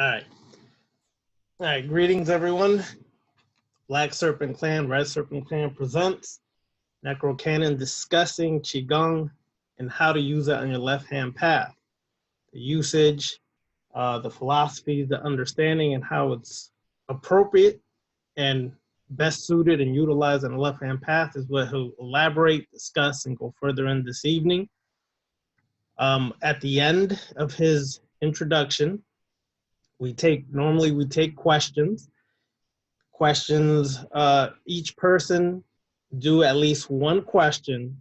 All right. All right. Greetings, everyone. Black Serpent Clan, Red Serpent Clan presents Necrocannon discussing Qi-Gong and how to use it on your left-hand path. The usage, the philosophy, the understanding, and how it's appropriate and best suited and utilized on the left-hand path is what he'll elaborate, discuss, and go further in this evening. At the end of his introduction, we take questions. Each person do at least one question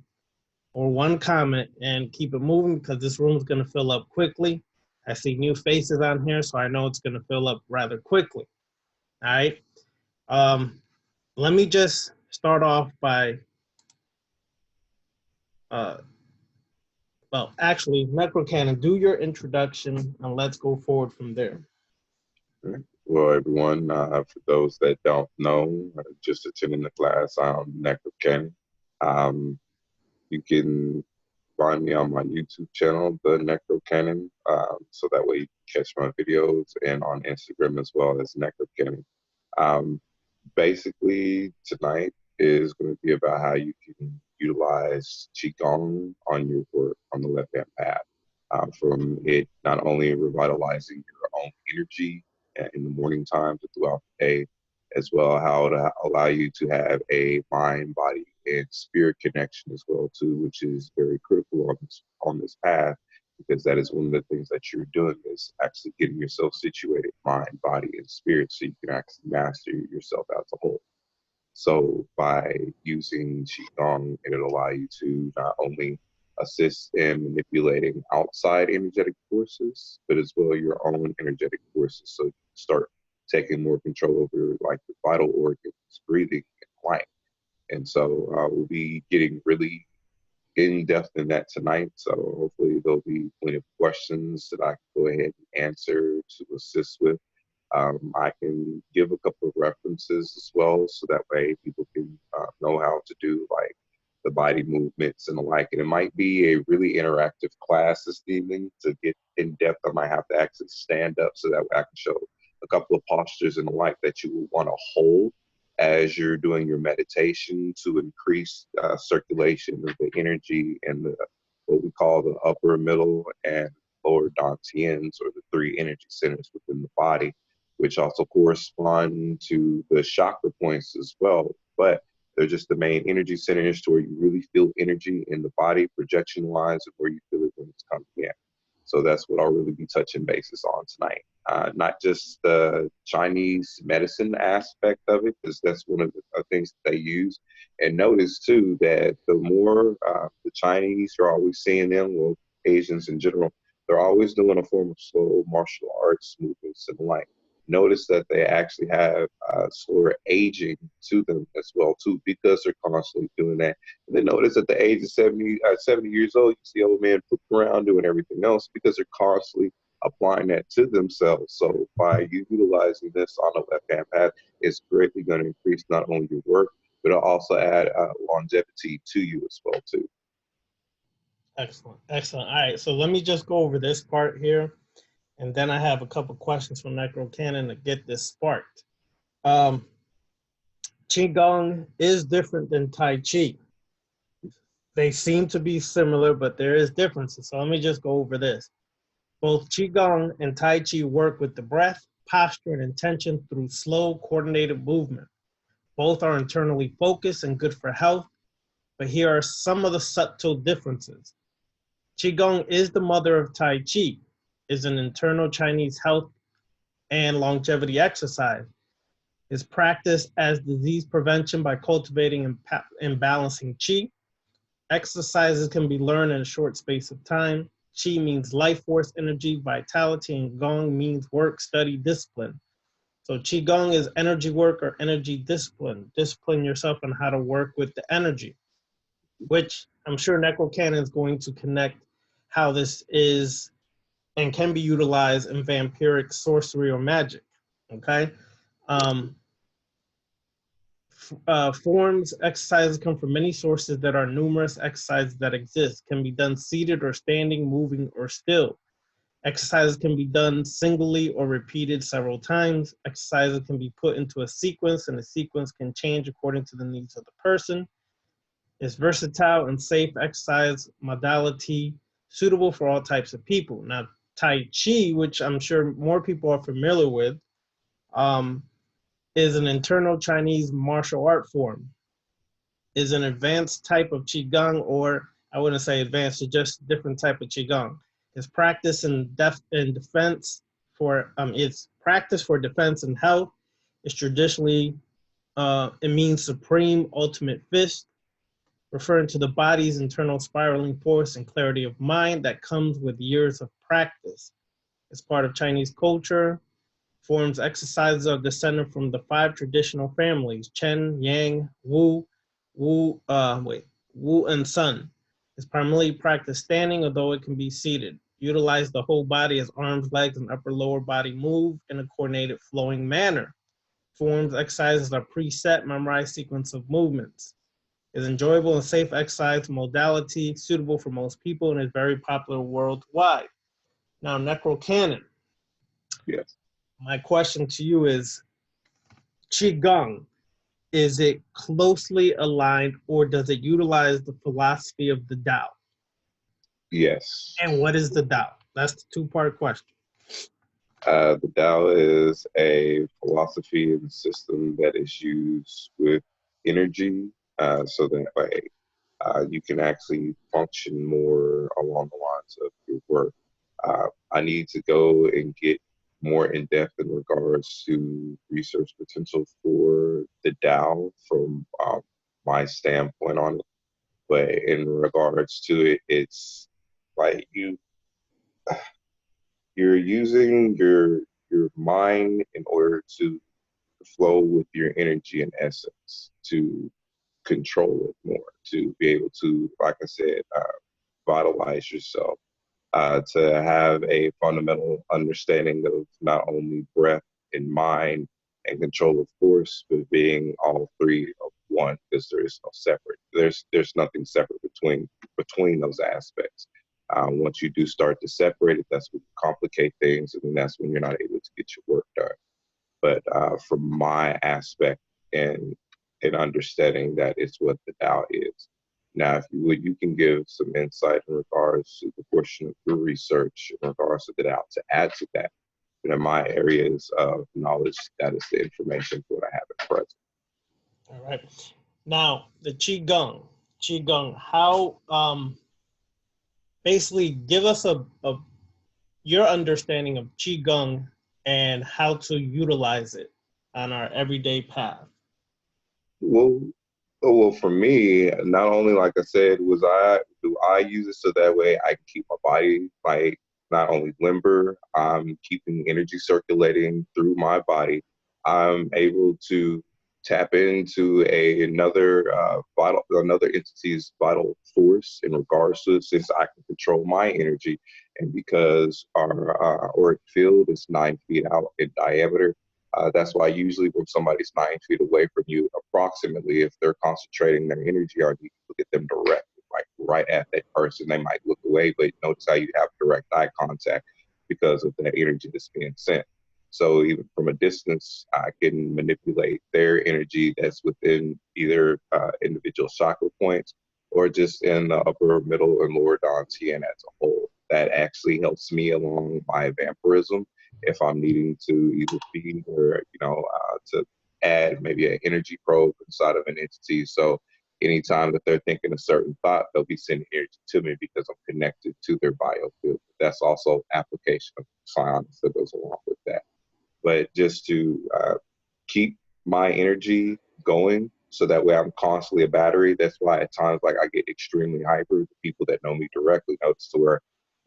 or one comment and keep it moving because this room is going to fill up quickly. I see new faces on here, so I know it's going to fill up rather quickly. All right. Let me just start off by, well, actually, Necrocannon, do your introduction and let's go forward from there. Well, everyone, for those that don't know, just attending the class, I'm Necrocannon. You can find me on my YouTube channel, The Necrocannon, so that way you can catch my videos, and on Instagram as well as Necrocannon. Basically, tonight is going to be about how you can utilize Qi-Gong on your work on the left-hand path, from it not only revitalizing your own energy in the morning times or throughout the day, as well how to allow you to have a mind, body, and spirit connection as well too, which is very critical on this path, because that is one of the things that you're doing is actually getting yourself situated, mind, body, and spirit, so you can actually master yourself as a whole. So by using Qigong, it'll allow you to not only assist in manipulating outside energetic forces, but as well your own energetic forces. So you can start taking more control over like the vital organs, breathing, and life. And so we'll be getting really in depth in that tonight. So hopefully there'll be plenty of questions that I can go ahead and answer to assist with. I can give a couple of references as well, so that way people can know how to do like the body movements and the like. And it might be a really interactive class this evening. To get in depth, I might have to actually stand up so that way I can show a couple of postures and the like that you will want to hold as you're doing your meditation to increase circulation of the energy and the what we call the upper, middle, and lower dantians, or the three energy centers within the body, which also correspond to the chakra points as well. But they're just the main energy centers to where you really feel energy in the body, projection wise, and where you feel it when it's coming in. So that's what I'll really be touching bases on tonight. Not just the Chinese medicine aspect of it, because that's one of the things that they use. And notice too that the more the Chinese, you're always seeing them, well, Asians in general, they're always doing a form of slow martial arts movements and the like. Notice that they actually have slower aging to them as well too, because they're constantly doing that. And then notice at the age of 70 years old, you see old men flipping around doing everything else because they're constantly applying that to themselves. So by you utilizing this on the left-hand path, it's greatly going to increase not only your work, but it'll also add longevity to you as well too. Excellent. Excellent. All right. So let me just go over this part here. And then I have a couple questions from Necrocannon to get this sparked. Qigong is different than Tai Chi. They seem to be similar, but there is differences. So let me just go over this. Both Qigong and Tai Chi work with the breath, posture, and intention through slow, coordinated movement. Both are internally focused and good for health, but here are some of the subtle differences. Qigong is the mother of Tai Chi, is an internal Chinese health and longevity exercise. Is practiced as disease prevention by cultivating and balancing Qi. Exercises can be learned in a short space of time. Qi means life force, energy, vitality, and Gong means work, study, discipline. So Qi-Gong is energy work or energy discipline. Discipline yourself on how to work with the energy, which I'm sure Necrocannon is going to connect how this is and can be utilized in vampiric sorcery or magic, okay? Forms, exercises come from many sources that are numerous exercises that exist, can be done seated or standing, moving or still. Exercises can be done singly or repeated several times. Exercises can be put into a sequence, and the sequence can change according to the needs of the person. It's versatile and safe exercise modality suitable for all types of people. Now, Tai Chi, which I'm sure more people are familiar with, is an internal Chinese martial art form. Is an advanced type of Qi-Gong, or I wouldn't say advanced, it's just different type of Qi-Gong. It's practice in defense for, it's practice for defense and health. It's traditionally, it means supreme ultimate fist, referring to the body's internal spiraling force and clarity of mind that comes with years of practice. It's part of Chinese culture. Forms exercises are descended from the 5 traditional families: Chen, Yang, Wu, Wu, and Sun. It's primarily practiced standing, although it can be seated. Utilize the whole body as arms, legs, and upper lower body move in a coordinated flowing manner. Forms exercises are preset, memorized sequence of movements. Is enjoyable and safe exercise modality, suitable for most people, and is very popular worldwide. Now, Necrocannon. Yes. My question to you is, Qi-Gong, is it closely aligned, or does it utilize the philosophy of the Tao? Yes. And what is the Tao? That's the 2-part question. The Tao is a philosophy and system that is used with energy, so that way you can actually function more along the lines of your work. I need to go and get more in depth in regards to research potential for the Tao from my standpoint on it. But in regards to it, it's like you're using your mind in order to flow with your energy and essence, to control it more, to be able to, like I said, vitalize yourself, to have a fundamental understanding of not only breath and mind and control of force, but being all 3 of one, because there is no separate. There's nothing separate between those aspects. Once you do start to separate it, that's when you complicate things, and then that's when you're not able to get your work done. But from my aspect and understanding that it's what the Tao is. Now, if you would, you can give some insight in regards to the portion of your research in regards to the Tao to add to that. And in my areas of knowledge, that is the information for what I have at present. All right. Now, the Qi-Gong. Qi-Gong, how, basically give us your understanding of Qi-Gong and how to utilize it on our everyday path. Well, for me, not only, like I said, do I use it so that way I can keep my body like not only limber, I'm keeping energy circulating through my body. I'm able to tap into another entity's vital force in regards to it, since I can control my energy, and because our auric field is 9 feet out in diameter. That's why usually when somebody's 9 feet away from you, approximately, if they're concentrating their energy on you, look at them directly, like right at that person. They might look away, but notice how you have direct eye contact because of that energy that's being sent. So even from a distance, I can manipulate their energy that's within either individual chakra points or just in the upper, middle, and lower dantian as a whole. That actually helps me along my vampirism if I'm needing to either feed or, to add maybe an energy probe inside of an entity. So anytime that they're thinking a certain thought, they'll be sending energy to me because I'm connected to their biofield. That's also application of science that goes along with that. But just to keep my energy going so that way I'm constantly a battery. That's why at times like I get extremely hyper. The people that know me directly notice to where,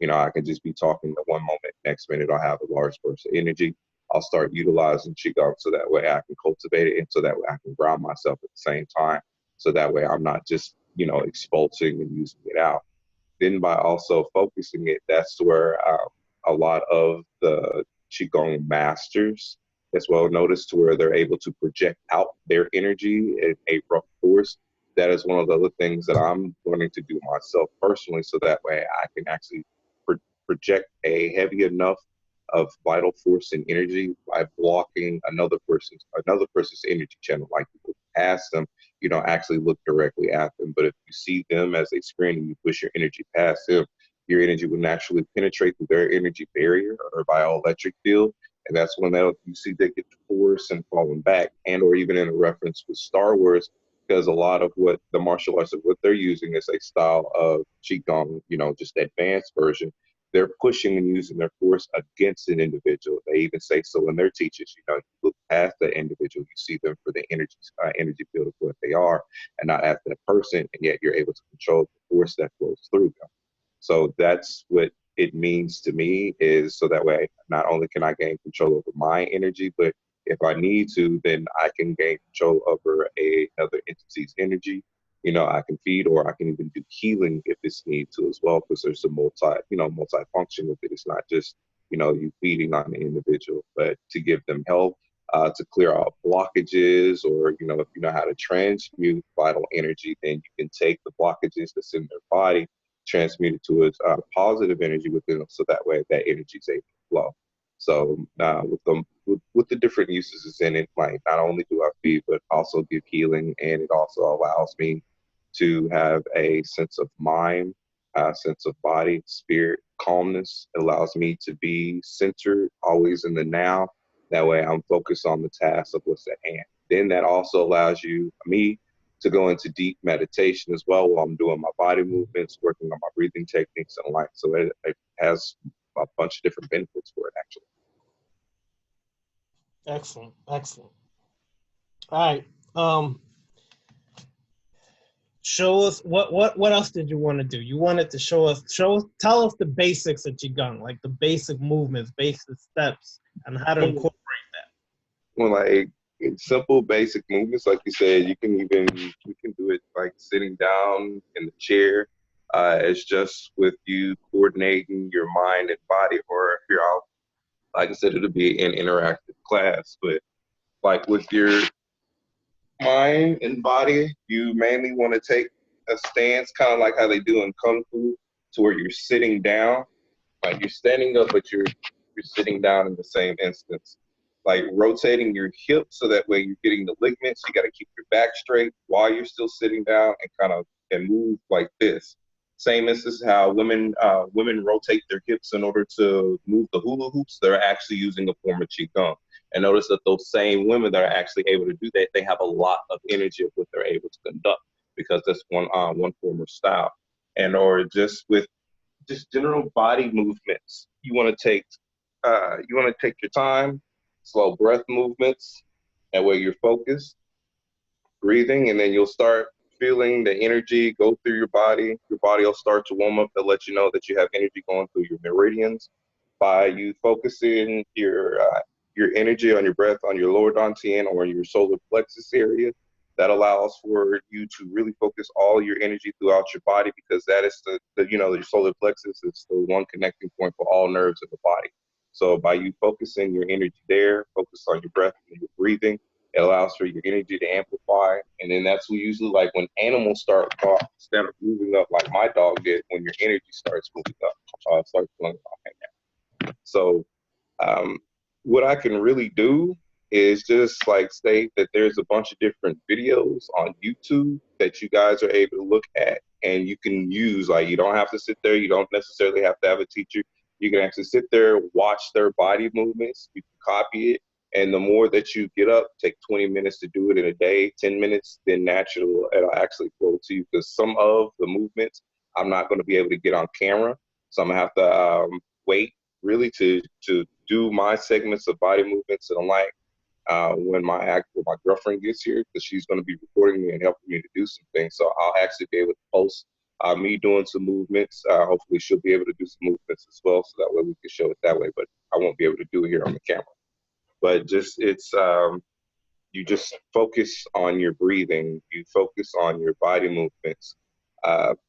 I can just be talking the one moment, next minute I'll have a large burst of energy. I'll start utilizing Qigong so that way I can cultivate it, and so that way I can ground myself at the same time. So that way I'm not just, expulsing and using it out. Then by also focusing it, that's where a lot of the Qigong masters as well notice to where they're able to project out their energy in a rough force. That is one of the other things that I'm learning to do myself personally, so that way I can actually project a heavy enough of vital force and energy by blocking another person's energy channel. Like you look past them, you don't actually look directly at them. But if you see them as a screen and you push your energy past them, your energy will naturally penetrate through their energy barrier or bioelectric field. And that's when you see they get force and falling back, and or even in a reference with Star Wars, because a lot of what the martial arts of what they're using is a style of Qi-Gong, just the advanced version. They're pushing and using their force against an individual. They even say so in their teachings. You look past the individual, you see them for the energy field of what they are, and not as that person, and yet you're able to control the force that flows through them. So that's what it means to me, is so that way not only can I gain control over my energy, but if I need to, then I can gain control over another entity's energy. I can feed, or I can even do healing if it's need to as well, because there's a multi-function with it. It's not just, you feeding on the individual, but to give them help, to clear out blockages, or, if you know how to transmute vital energy, then you can take the blockages that's in their body, transmute it to a positive energy within them, so that way that energy is able to flow. So with the different uses it's in it, like not only do I feed, but also give healing, and it also allows me to have a sense of mind, a sense of body, spirit, calmness. It allows me to be centered, always in the now. That way I'm focused on the task of what's at hand. Then that also allows me to go into deep meditation as well while I'm doing my body movements, working on my breathing techniques and the like. So it has a bunch of different benefits for it, actually. Excellent. All right. Show us what else did you want to do? You wanted to tell us the basics of Qigong, like the basic movements, basic steps, and how to incorporate that. Well, like in simple basic movements, like you said, you can do it like sitting down in the chair. It's just with you coordinating your mind and body, or if you're out, like I said, it'll be an interactive class. But like with your mind and body, you mainly want to take a stance, kind of like how they do in Kung Fu, to where you're sitting down. Like you're standing up, but you're sitting down in the same instance. Like rotating your hips so that way you're getting the ligaments. You got to keep your back straight while you're still sitting down, and move like this. Same as this is how women rotate their hips in order to move the hula hoops. They're actually using a form of Qigong. And notice that those same women that are actually able to do that, they have a lot of energy of what they're able to conduct, because that's one form of style. And or just with just general body movements, you want to take your time, slow breath movements. That way you're focused, breathing, and then you'll start feeling the energy go through your body. Your body will start to warm up to let you know that you have energy going through your meridians. By you focusing your energy on your breath, on your lower dantian or your solar plexus area, that allows for you to really focus all your energy throughout your body, because that is your solar plexus is the one connecting point for all nerves in the body. So by you focusing your energy there, focus on your breath and your breathing, it allows for your energy to amplify. And then that's usually like when animals start moving up, like my dog did, when your energy starts moving up, starts flowing off. So what I can really do is just like state that there's a bunch of different videos on YouTube that you guys are able to look at, and you can use. Like, you don't have to sit there. You don't necessarily have to have a teacher. You can actually sit there, watch their body movements. You can copy it. And the more that you get up, take 20 minutes to do it in a day, 10 minutes, then naturally it'll actually flow to you, because some of the movements I'm not going to be able to get on camera. So I'm going to have to wait really to do my segments of body movements and the like when my girlfriend gets here, because she's going to be recording me and helping me to do some things. So I'll actually be able to post me doing some movements. Hopefully she'll be able to do some movements as well, so that way we can show it that way. But I won't be able to do it here on the camera. But you just focus on your breathing. You focus on your body movements.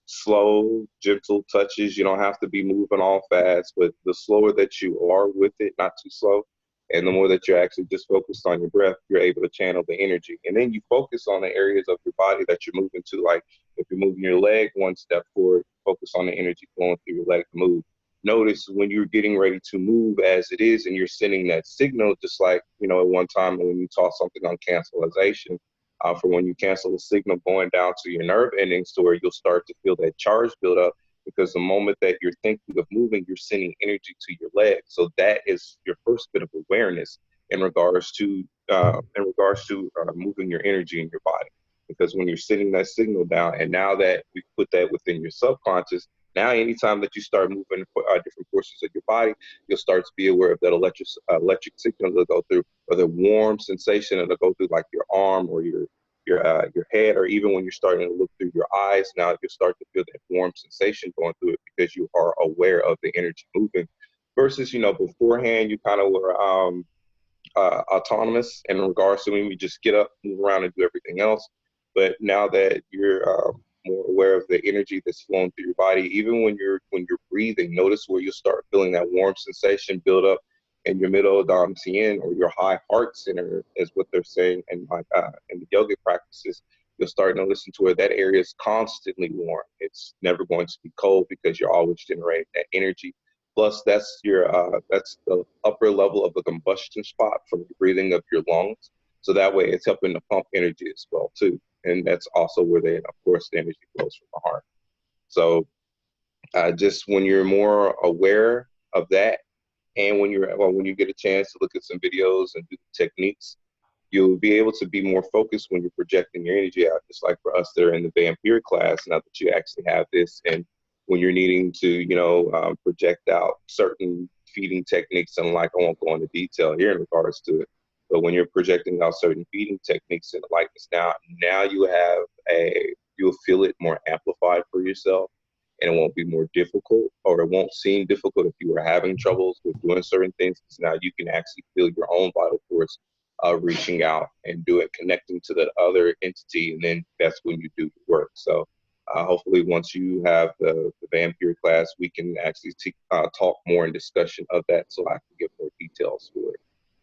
Slow, gentle touches. You don't have to be moving all fast, but the slower that you are with it, not too slow, and the more that you're actually just focused on your breath, you're able to channel the energy. And then you focus on the areas of your body that you're moving to. Like if you're moving your leg one step forward, focus on the energy flowing through your leg to move. notice when you're getting ready to move as it is and you're sending that signal, just like, you know, at one time when you taught something on cancelization, for when you cancel the signal going down to your nerve endings to where you'll start to feel that charge build up, because the moment that you're thinking of moving, you're sending energy to your leg. So that is your first bit of awareness in regards to moving your energy in your body. Because when you're sending that signal down, and now that we put that within your subconscious, now anytime that you start moving different portions of your body, you'll start to be aware of that electric signal that'll go through, or the warm sensation that'll go through like your arm or your head, or even when you're starting to look through your eyes, now you'll start to feel that warm sensation going through it because you are aware of the energy moving. Versus, you know, beforehand you kind of were autonomous in regards to when we just get up, move around, and do everything else. But now that you're more aware of the energy that's flowing through your body, even when you're breathing, notice where you start feeling that warm sensation build up in your middle dantian, or your high heart center, is what they're saying in in the yoga practices. You'll start noticing to where that area is constantly warm. It's never going to be cold because you're always generating that energy. Plus, that's the upper level of the combustion spot from the breathing of your lungs. So that way, it's helping to pump energy as well too. And that's also where of course, the energy flows from the heart. So just when you're more aware of that, and when you get a chance to look at some videos and do the techniques, you'll be able to be more focused when you're projecting your energy out. Just like for us that are in the Vampyre class, now that you actually have this, and when you're needing to, you know, project out certain feeding techniques, and like, I won't go into detail here in regards to it, but when you're projecting out certain feeding techniques and like this, now you'll feel it more amplified for yourself, and it won't be more difficult, or it won't seem difficult if you were having troubles with doing certain things, because now you can actually feel your own vital force reaching out and connecting to that other entity, and then that's when you do the work. So hopefully once you have the Vampyre class, we can actually talk more in discussion of that, so I can get more details for it.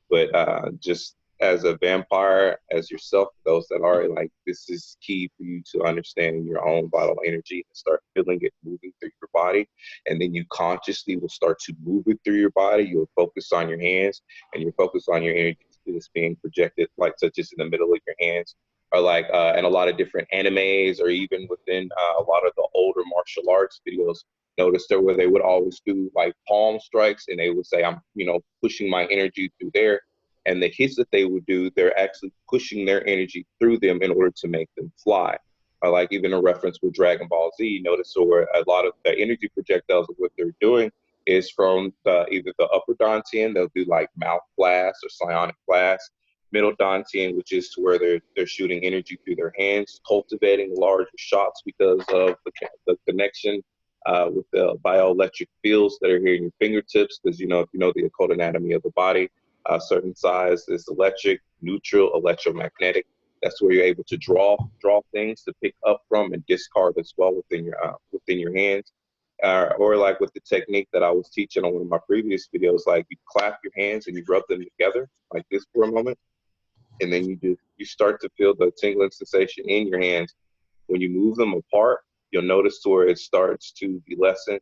But just as a vampire, as yourself, those that are like, this is key for you to understanding your own vital energy and start feeling it moving through your body. And then you consciously will start to move it through your body. You'll focus on your hands, and you focus on your energy that's being projected, like such as in the middle of your hands, or like in a lot of different animes, or even within a lot of the older martial arts videos. Notice there where they would always do like palm strikes, and they would say, I'm, you know, pushing my energy through there. And the hits that they would do, they're actually pushing their energy through them in order to make them fly. Or like even a reference with Dragon Ball Z, notice where a lot of the energy projectiles of what they're doing is from either the upper dantian, they'll do like mouth blast or psionic blast, middle dantian, which is to where they're shooting energy through their hands, cultivating larger shots because of the connection with the bioelectric fields that are here in your fingertips. Because, you know, if you know the occult anatomy of the body, certain size is electric, neutral, electromagnetic. That's where you're able to draw things to pick up from and discard as well within your hands. Or like with the technique that I was teaching on one of my previous videos, like you clap your hands and you rub them together like this for a moment, and then you start to feel the tingling sensation in your hands. When you move them apart, you'll notice to where it starts to be lessened.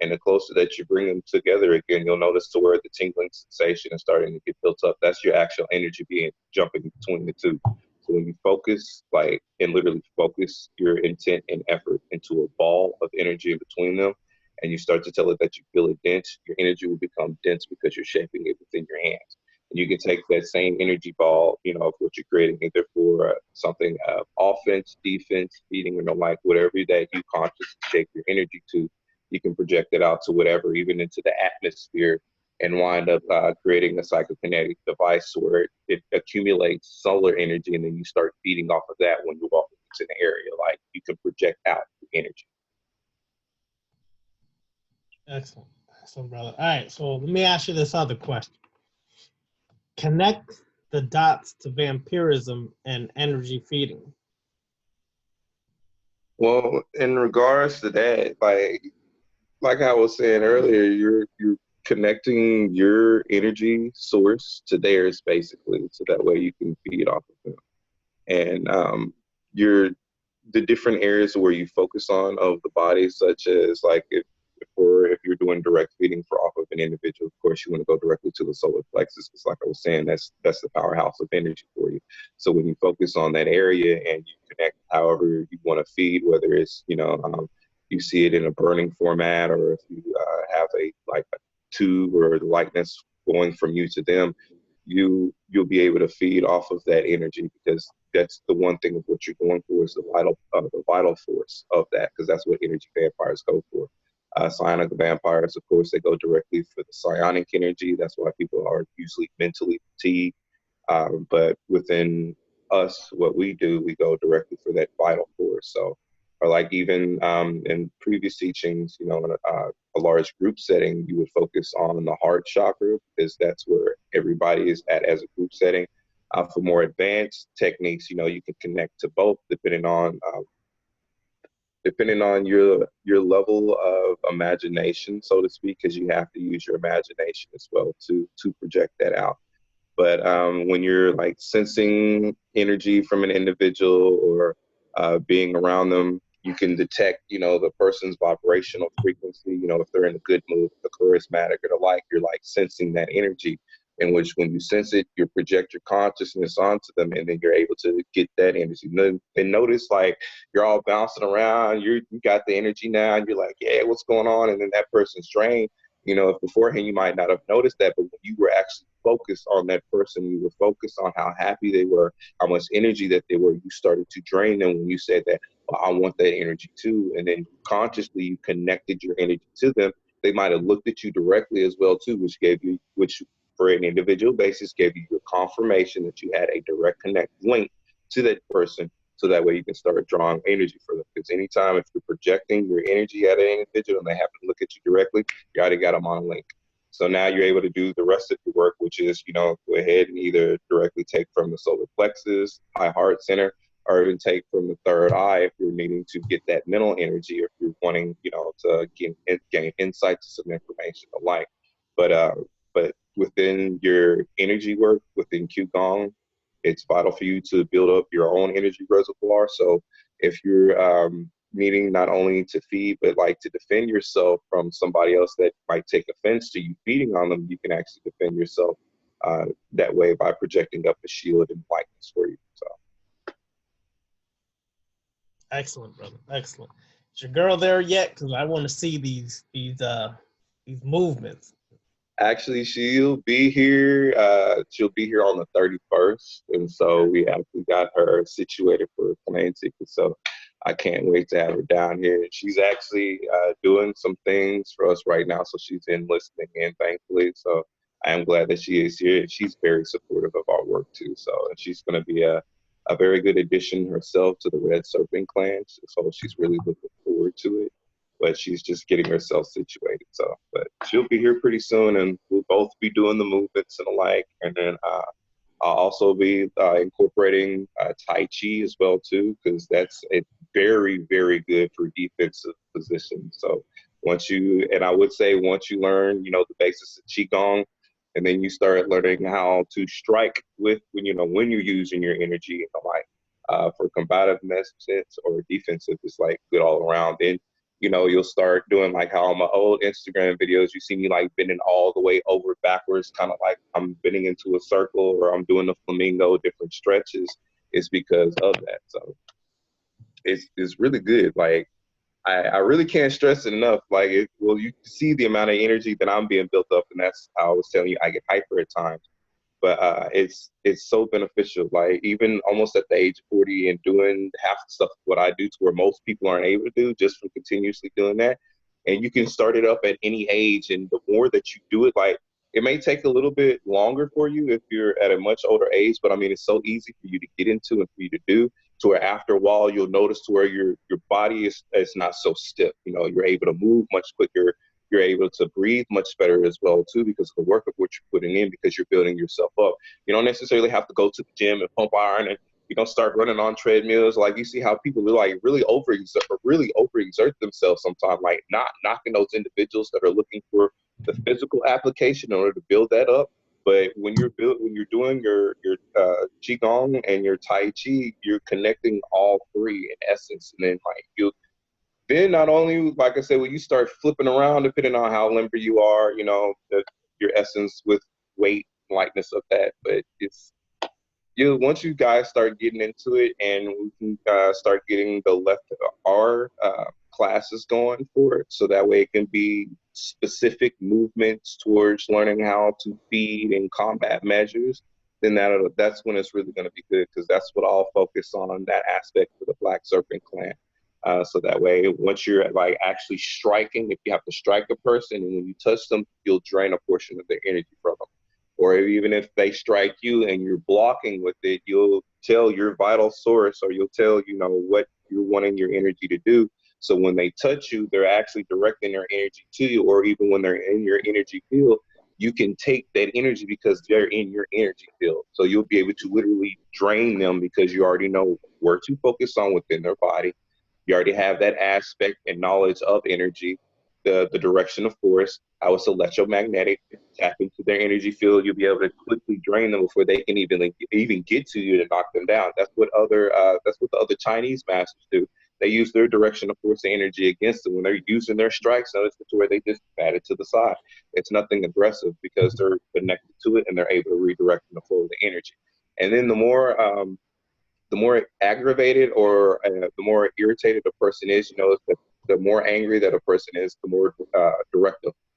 And the closer that you bring them together again, you'll notice to where the tingling sensation is starting to get built up. That's your actual energy being jumping between the two. So when you focus, like, and literally focus your intent and effort into a ball of energy in between them, and you start to tell it that you feel it dense, your energy will become dense because you're shaping it within your hands. And you can take that same energy ball, you know, of what you're creating, either for something offense, defense, feeding, or no, like whatever that you consciously shape your energy to, you can project it out to whatever, even into the atmosphere, and wind up creating a psychokinetic device where it accumulates solar energy, and then you start feeding off of that when you walk into an area. Like, you can project out the energy. Excellent. Excellent, brother. All right, so let me ask you this other question. Connect the dots to vampirism and energy feeding. Well, in regards to that, like I was saying earlier, you're connecting your energy source to theirs, basically, so that way you can feed off of them. And the different areas where you focus on of the body, such as like for if you're doing direct feeding for off of an individual, of course, you want to go directly to the solar plexus, because like I was saying, that's the powerhouse of energy for you. So when you focus on that area and you connect however you want to feed, whether it's, you see it in a burning format, or if you have a tube or likeness going from you to them, you'll be able to feed off of that energy, because that's the one thing of what you're going for, is the vital force of that, because that's what energy vampires go for. Psionic vampires, of course, they go directly for the psionic energy. That's why people are usually mentally fatigued. But within us, what we do, we go directly for that vital force. So, or like even in previous teachings, in a large group setting, you would focus on the heart chakra, because that's where everybody is at as a group setting. For more advanced techniques, you can connect to both, depending on your level of imagination, so to speak, because you have to use your imagination as well to project that out. But when you're like sensing energy from an individual, or being around them, you can detect, the person's vibrational frequency. If they're in a good mood, if they're charismatic or the like, you're like sensing that energy. In which, when you sense it, you project your consciousness onto them, and then you're able to get that energy. And notice, like, you're all bouncing around, you got the energy now, and you're like, yeah, what's going on? And then that person's drained. If beforehand you might not have noticed that, but when you were actually focused on that person, you were focused on how happy they were, how much energy that they were, you started to drain them when you said that, well, I want that energy too. And then consciously you connected your energy to them. They might have looked at you directly as well too, which for an individual basis gave you your confirmation that you had a direct connect link to that person. So that way you can start drawing energy for them. Because anytime if you're projecting your energy at an individual and they happen to look at you directly, you already got them on a link. So now you're able to do the rest of your work, which is, go ahead and either directly take from the solar plexus, high heart center, or even take from the third eye if you're needing to get that mental energy, if you're wanting, to gain insight to some information alike. But within your energy work, within Qi-Gong, it's vital for you to build up your own energy reservoir. So if you're needing not only to feed, but like to defend yourself from somebody else that might take offense to you feeding on them, you can actually defend yourself that way by projecting up a shield and likeness for you. So. Excellent, brother. Excellent. Is your girl there yet? Because I want to see these movements. Actually, she'll be here. She'll be here on the 31st, and so we actually got her situated for a plane ticket. So I can't wait to have her down here. She's actually doing some things for us right now, so she's listening in, thankfully. So I am glad that she is here. She's very supportive of our work too. So she's going to be a very good addition herself to the Red Serpent clan. So she's really looking forward to it. But she's just getting herself situated. So, but she'll be here pretty soon, and we'll both be doing the movements and the like. And then I'll also be incorporating Tai-Chi as well too, because that's a very, very good for defensive positions. So once you learn, the basis of Qi-Gong, and then you start learning how to strike with when you're using your energy and the like. For combative methods or defensive, it's like good all around. Then you'll start doing like how on my old Instagram videos, you see me like bending all the way over backwards, kind of like I'm bending into a circle, or I'm doing the flamingo, different stretches. It's because of that. So it's really good. Like I really can't stress it enough. Like, you see the amount of energy that I'm being built up, and that's how I was telling you, I get hyper at times. But it's so beneficial. Like even almost at the age of 40 and doing half the stuff what I do to where most people aren't able to do, just from continuously doing that. And you can start it up at any age, and the more that you do it, like it may take a little bit longer for you if you're at a much older age, but I mean it's so easy for you to get into and for you to do, to where after a while you'll notice to where your body is not so stiff. You're able to move much quicker. You're able to breathe much better as well too, because of the work of what you're putting in, because you're building yourself up. You don't necessarily have to go to the gym and pump iron, and you don't start running on treadmills. Like you see how people like really overexert themselves sometimes, like not knocking those individuals that are looking for the physical application in order to build that up. But when you're doing your Qigong and your Tai Chi, you're connecting all three in essence, and then like then not only, like I said, when you start flipping around, depending on how limber you are, you know, your essence with weight, lightness of that, but it's, you once you guys start getting into it, and we can start getting the left R classes going for it, so that way it can be specific movements towards learning how to feed and combat measures. Then that's when it's really going to be good, because that's what I'll focus on, that aspect for the Black Serpent clan. So that way, once you're like actually striking, if you have to strike a person, and when you touch them, you'll drain a portion of their energy from them. Or even if they strike you and you're blocking with it, you'll tell your vital source, or you'll tell, you know, what you're wanting your energy to do. So when they touch you, they're actually directing their energy to you, or even when they're in your energy field, you can take that energy because they're in your energy field. So you'll be able to literally drain them because you already know where to focus on within their body. You already have that aspect and knowledge of energy, the direction of force, how it's electromagnetic. Tap into their energy field, you'll be able to quickly drain them before they can even get to you to knock them down. That's what the other Chinese masters do. They use their direction of force and energy against them when they're using their strikes. So it's to where they just bat it to the side. It's nothing aggressive because they're connected to it and they're able to redirect the flow of the energy. And then the more aggravated or the more irritated a person is, you know, the more angry that a person is, the more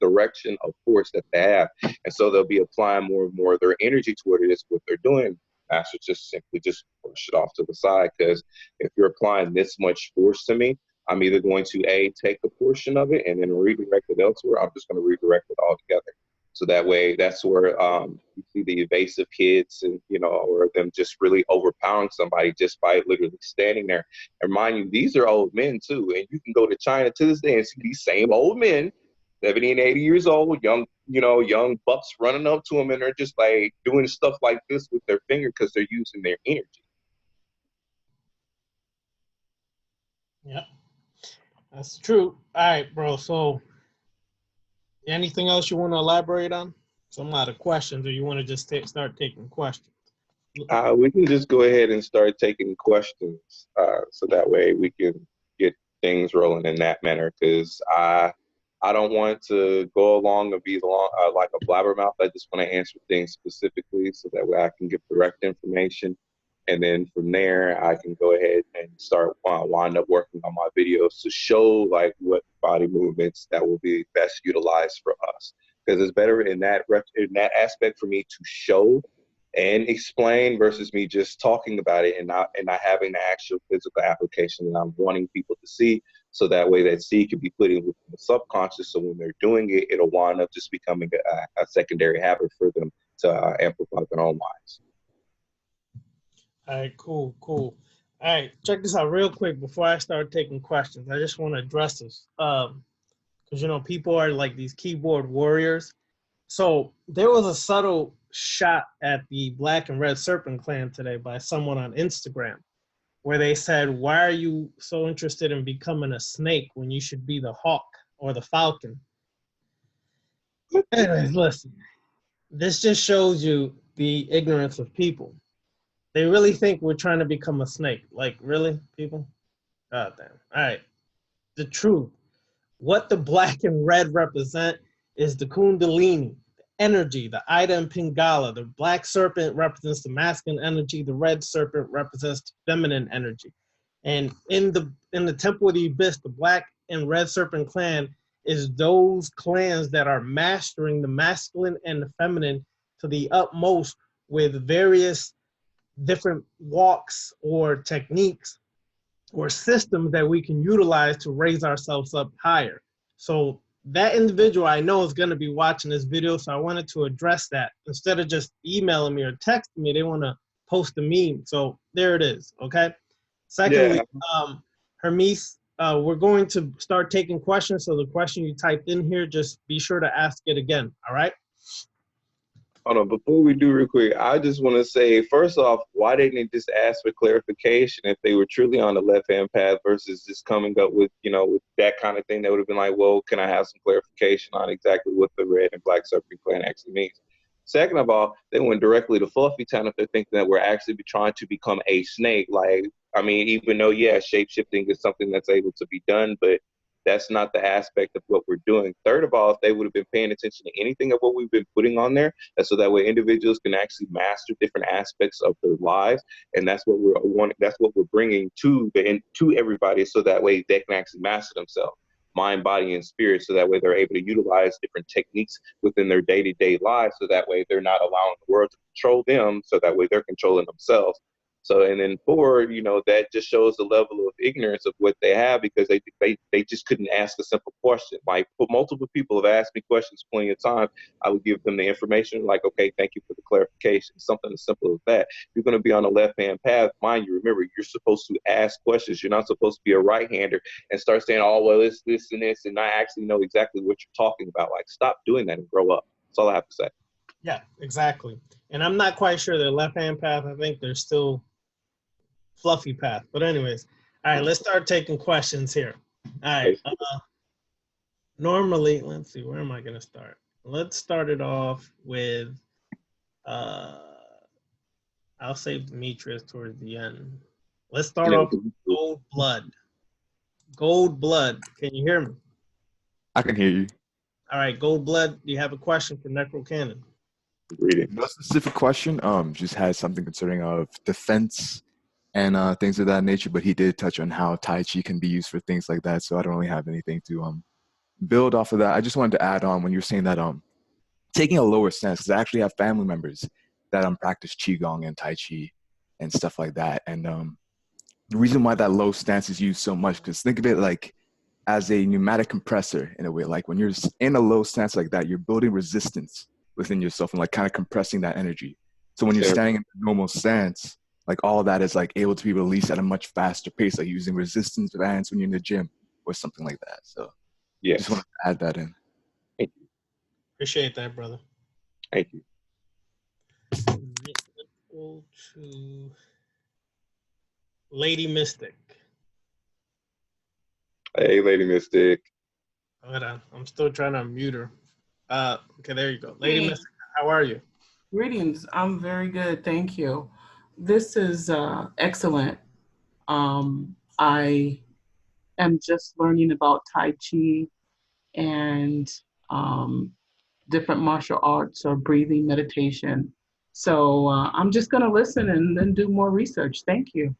direction of force that they have. And so they'll be applying more and more of their energy toward it. Is what they're doing. Masters just simply just push it off to the side, because if you're applying this much force to me, I'm either going to take a portion of it and then redirect it elsewhere. I'm just going to redirect it altogether. So that way, that's where you see the evasive kids, and you know, or them just really overpowering somebody just by literally standing there. And mind you, these are old men too, and you can go to China to this day and see these same old men, 70 and 80 years old, young bucks running up to them, and they're just like doing stuff like this with their finger because they're using their energy. Yep, that's true. All right, bro. So, anything else you want to elaborate on? So I'm out of questions, or you want to just start taking questions? We can just go ahead and start taking questions, so that way we can get things rolling in that manner. Because I don't want to go along and be like a blabbermouth. I just want to answer things specifically, so that way I can give direct information, and then from there I can go ahead and start wind up working on my videos to show like what body movements that will be best utilized for us. Because it's better in that aspect for me to show and explain versus me just talking about it and not having the actual physical application that I'm wanting people to see, so that way that seed can be put in with the subconscious, so when they're doing it, it'll wind up just becoming a secondary habit for them to amplify their own lives. All right, cool. All right, check this out real quick before I start taking questions. I just want to address this because you know people are like these keyboard warriors. So there was a subtle shot at the Black and Red Serpent clan today by someone on Instagram, where they said, "Why are you so interested in becoming a snake when you should be the hawk or the falcon?" Anyways, listen, this just shows you the ignorance of people. They really think we're trying to become a snake. Like, really, people? God damn. All right. The truth. What the black and red represent is the Kundalini, the energy, the Ida and Pingala. The black serpent represents the masculine energy. The red serpent represents the feminine energy. And in the Temple of the Abyss, the Black and Red Serpent clan is those clans that are mastering the masculine and the feminine to the utmost with various different walks or techniques or systems that we can utilize to raise ourselves up higher. So that individual I know is going to be watching this video, so I wanted to address that. Instead of just emailing me or texting me, they want to post a meme. So there it is, okay? Secondly, yeah. Hermes, we're going to start taking questions, so the question you typed in here, just be sure to ask it again, all right? Hold on, before we do real quick, I just want to say, first off, why didn't they just ask for clarification if they were truly on the left-hand path versus just coming up with, you know, with that kind of thing? That would have been like, well, can I have some clarification on exactly what the Red and Black Serpent clan actually means? Second of all, they went directly to Fluffy Town if they're thinking that we're actually trying to become a snake. Like, I mean, even though, yeah, shape-shifting is something that's able to be done, but that's not the aspect of what we're doing. Third of all, if they would have been paying attention to anything of what we've been putting on there, and so that way individuals can actually master different aspects of their lives, and that's what we're wanting. That's what we're bringing to everybody, so that way they can actually master themselves, mind, body, and spirit, so that way they're able to utilize different techniques within their day-to-day lives, so that way they're not allowing the world to control them, so that way they're controlling themselves. So, and then four, you know, that just shows the level of ignorance of what they have, because they just couldn't ask a simple question. Like, multiple people have asked me questions plenty of times. I would give them the information, like, okay, thank you for the clarification. Something as simple as that. You're going to be on the left-hand path. Mind you, remember, you're supposed to ask questions. You're not supposed to be a right-hander and start saying, oh, well, it's this and this, and not actually know exactly what you're talking about. Like, stop doing that and grow up. That's all I have to say. Yeah, exactly. And I'm not quite sure their left-hand path. I think they're still fluffy path. But anyways, all right, let's start taking questions here. All right. Normally, let's see, where am I going to start? Let's start it off with, I'll save Demetrius towards the end. Let's start off with Gold Blood. Gold Blood, can you hear me? I can hear you. All right, Gold Blood, do you have a question for Necrocannon? No specific question. Just had something concerning of defense and things of that nature, but he did touch on how Tai Chi can be used for things like that. So I don't really have anything to build off of that. I just wanted to add on when you were saying that taking a lower stance, because I actually have family members that practice Qi-Gong and Tai Chi and stuff like that. And the reason why that low stance is used so much, because think of it like as a pneumatic compressor in a way. Like when you're in a low stance like that, you're building resistance within yourself and like kind of compressing that energy. So when you're standing in a normal stance, like all that is like able to be released at a much faster pace, like using resistance bands when you're in the gym or something like that. So yeah, just want to add that in. Thank you. Appreciate that, brother. Thank you. Let's go to Lady Mystic. Hey, Lady Mystic. Hold on, I'm still trying to unmute her. Okay, there you go. Lady Mystic, how are you? Greetings. I'm very good, thank you. This is excellent. I am just learning about Tai Chi and different martial arts or breathing meditation. So I'm just going to listen and then do more research. Thank you.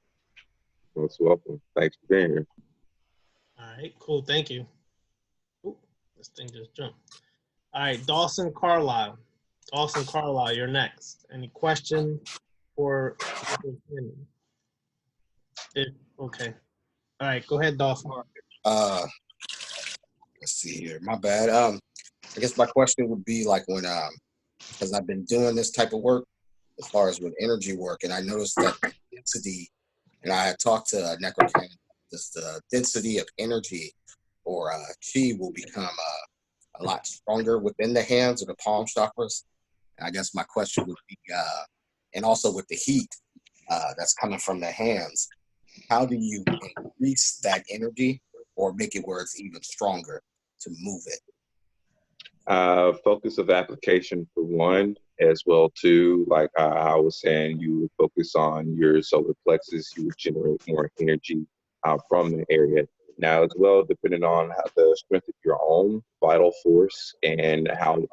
Most welcome. Thanks for being here. All right, cool. Thank you. Ooh, this thing just jumped. All right, Dawson Carlisle. Dawson Carlisle, you're next. Any questions for? Okay. All right, go ahead, Dawson. Let's see here. My bad. I guess my question would be like when because I've been doing this type of work as far as with energy work, and I noticed that the density, and I had talked to Necrocannon, the density of energy or chi will become a lot stronger within the hands or the palm chakras. And I guess my question would be, and also with the heat that's coming from the hands, how do you increase that energy or make it where it's even stronger to move it? Focus of application for one, as well too, like I was saying, you would focus on your solar plexus, you would generate more energy from the area. Now as well, depending on how the strength of your own vital force and how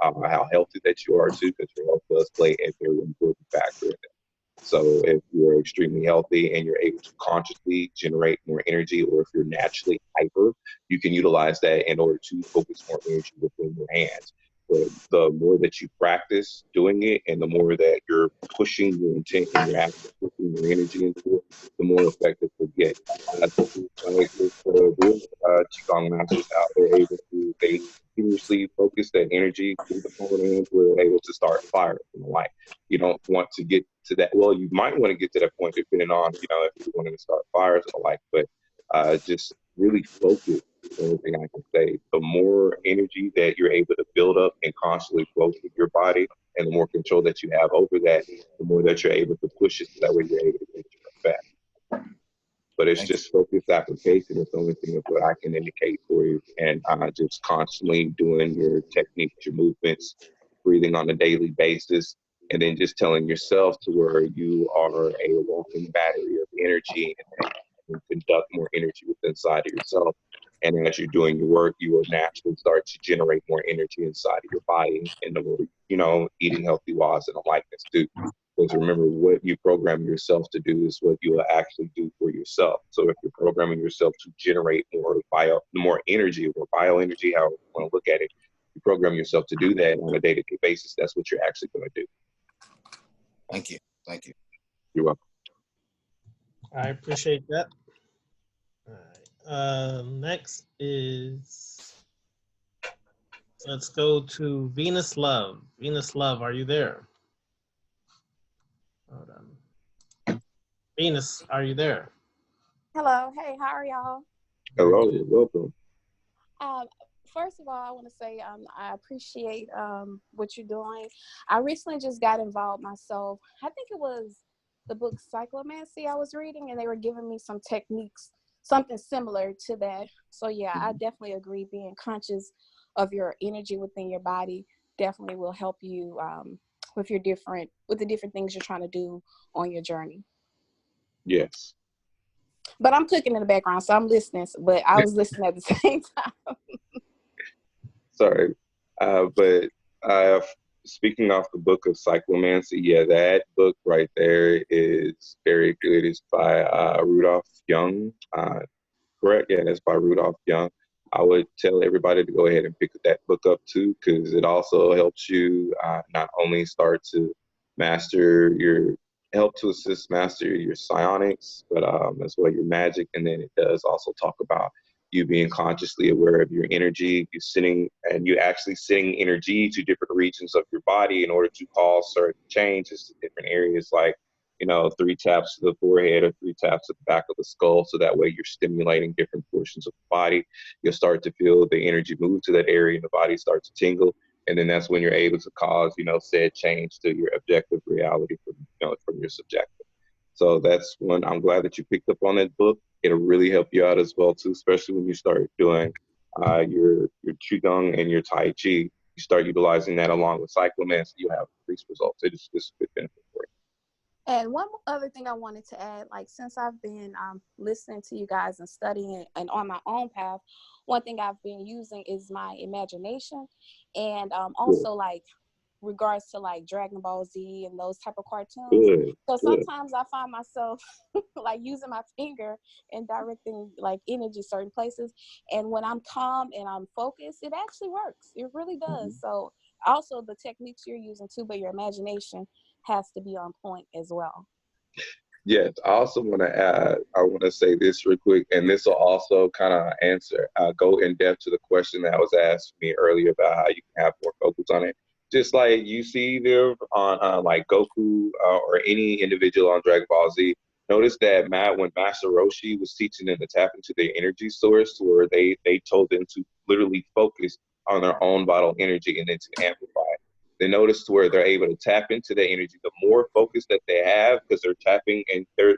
healthy that you are too, because your health does play a very important factor in it. So if you're extremely healthy and you're able to consciously generate more energy, or if you're naturally hyper, you can utilize that in order to focus more energy within your hands. But the more that you practice doing it and the more that you're pushing your intent and you're actually pushing your energy into it, the more effective you'll get. Qigong masters out there able to, they continuously focus that energy through the forward hands where they're able to start fires and the like. You don't want to get to that. Well, you might want to get to that point depending on, you know, if you're wanting to start fires and the like, but just really focus. Anything I can say, the more energy that you're able to build up and constantly flow through your body, and the more control that you have over that, the more that you're able to push it, so that way you're able to get your effect. But it's just focused application. It's the only thing of what I can indicate for you. And just constantly doing your techniques, your movements, breathing on a daily basis, and then just telling yourself to where you are a walking battery of energy and you conduct more energy within inside of yourself. And as you're doing your work, you will naturally start to generate more energy inside of your body. And the more, you know, eating healthy laws and the likeness too. Because remember, what you program yourself to do is what you will actually do for yourself. So if you're programming yourself to generate more energy or bioenergy, however you want to look at it, you program yourself to do that on a day-to-day basis. That's what you're actually going to do. Thank you. Thank you. You're welcome. I appreciate that. All right. Next is, let's go to Venus Love. Venus Love, are you there? Hold on. Venus, are you there? Hello. Hey, how are y'all? Hello, welcome. First of all, I want to say I appreciate what you're doing. I recently just got involved myself. I think it was the book Necromancy I was reading, and they were giving me some techniques, something similar to that. So yeah, I definitely agree. Being conscious of your energy within your body definitely will help you with the different things you're trying to do on your journey. Yes. But I'm cooking in the background, so I'm listening. But I was listening at the same time. Sorry. But speaking off the book of Cyclomancy, yeah, that book right there is very good. It's by Rudolph Young. Correct? Yeah, that's by Rudolph Young. I would tell everybody to go ahead and pick that book up too, because it also helps you not only start to assist master your psionics, but as well your magic. And then it does also talk about you being consciously aware of your energy, you actually sending energy to different regions of your body in order to cause certain changes to different areas, like, you know, 3 taps to the forehead or 3 taps at the back of the skull. So that way you're stimulating different portions of the body. You'll start to feel the energy move to that area and the body starts to tingle. And then that's when you're able to cause, you know, said change to your objective reality from your subjective. So that's one. I'm glad that you picked up on that book. It'll really help you out as well too, especially when you start doing your Qi-Gong and your Tai-Chi. You start utilizing that along with Cyclomancy, you have increased results. It's a good benefit for you. And one other thing I wanted to add, like, since I've been listening to you guys and studying and on my own path, one thing I've been using is my imagination, and also like regards to like Dragon Ball Z and those type of cartoons. Good. So sometimes I find myself like using my finger and directing like energy certain places. And when I'm calm and I'm focused, it actually works. It really does. So also the techniques you're using too, but your imagination has to be on point as well. Yes, I also want to add, I want to say this real quick, and this will also kind of go in depth to the question that was asked me earlier about how you can have more focus on it. Just like you see there on like Goku or any individual on Dragon Ball Z, notice that when Master Roshi was teaching them to tap into their energy source, where they told them to literally focus on their own vital energy and then to amplify it. They notice to where they're able to tap into their energy. The more focus that they have, because they're tapping and they're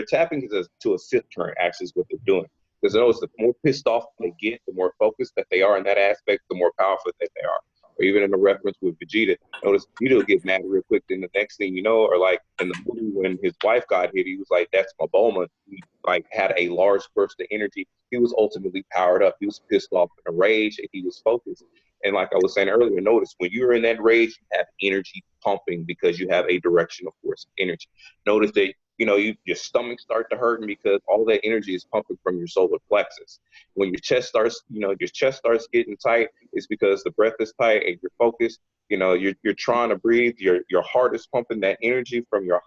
tapping to a Sith current. Actually, is what they're doing. Because notice the more pissed off they get, the more focused that they are in that aspect, the more powerful that they are. Or even in the reference with Vegeta, notice Vegeta will get mad real quick. Then the next thing you know, or like in the movie when his wife got hit, he was like, "That's my Bulma." He like had a large burst of energy. He was ultimately powered up. He was pissed off in a rage, and he was focused. And like I was saying earlier, notice when you're in that rage, you have energy pumping because you have a directional force of energy. Notice that, you know, your stomach starts to hurt because all that energy is pumping from your solar plexus. When your chest starts getting tight, it's because the breath is tight and you're focused. You know, you're trying to breathe. Your heart is pumping that energy from your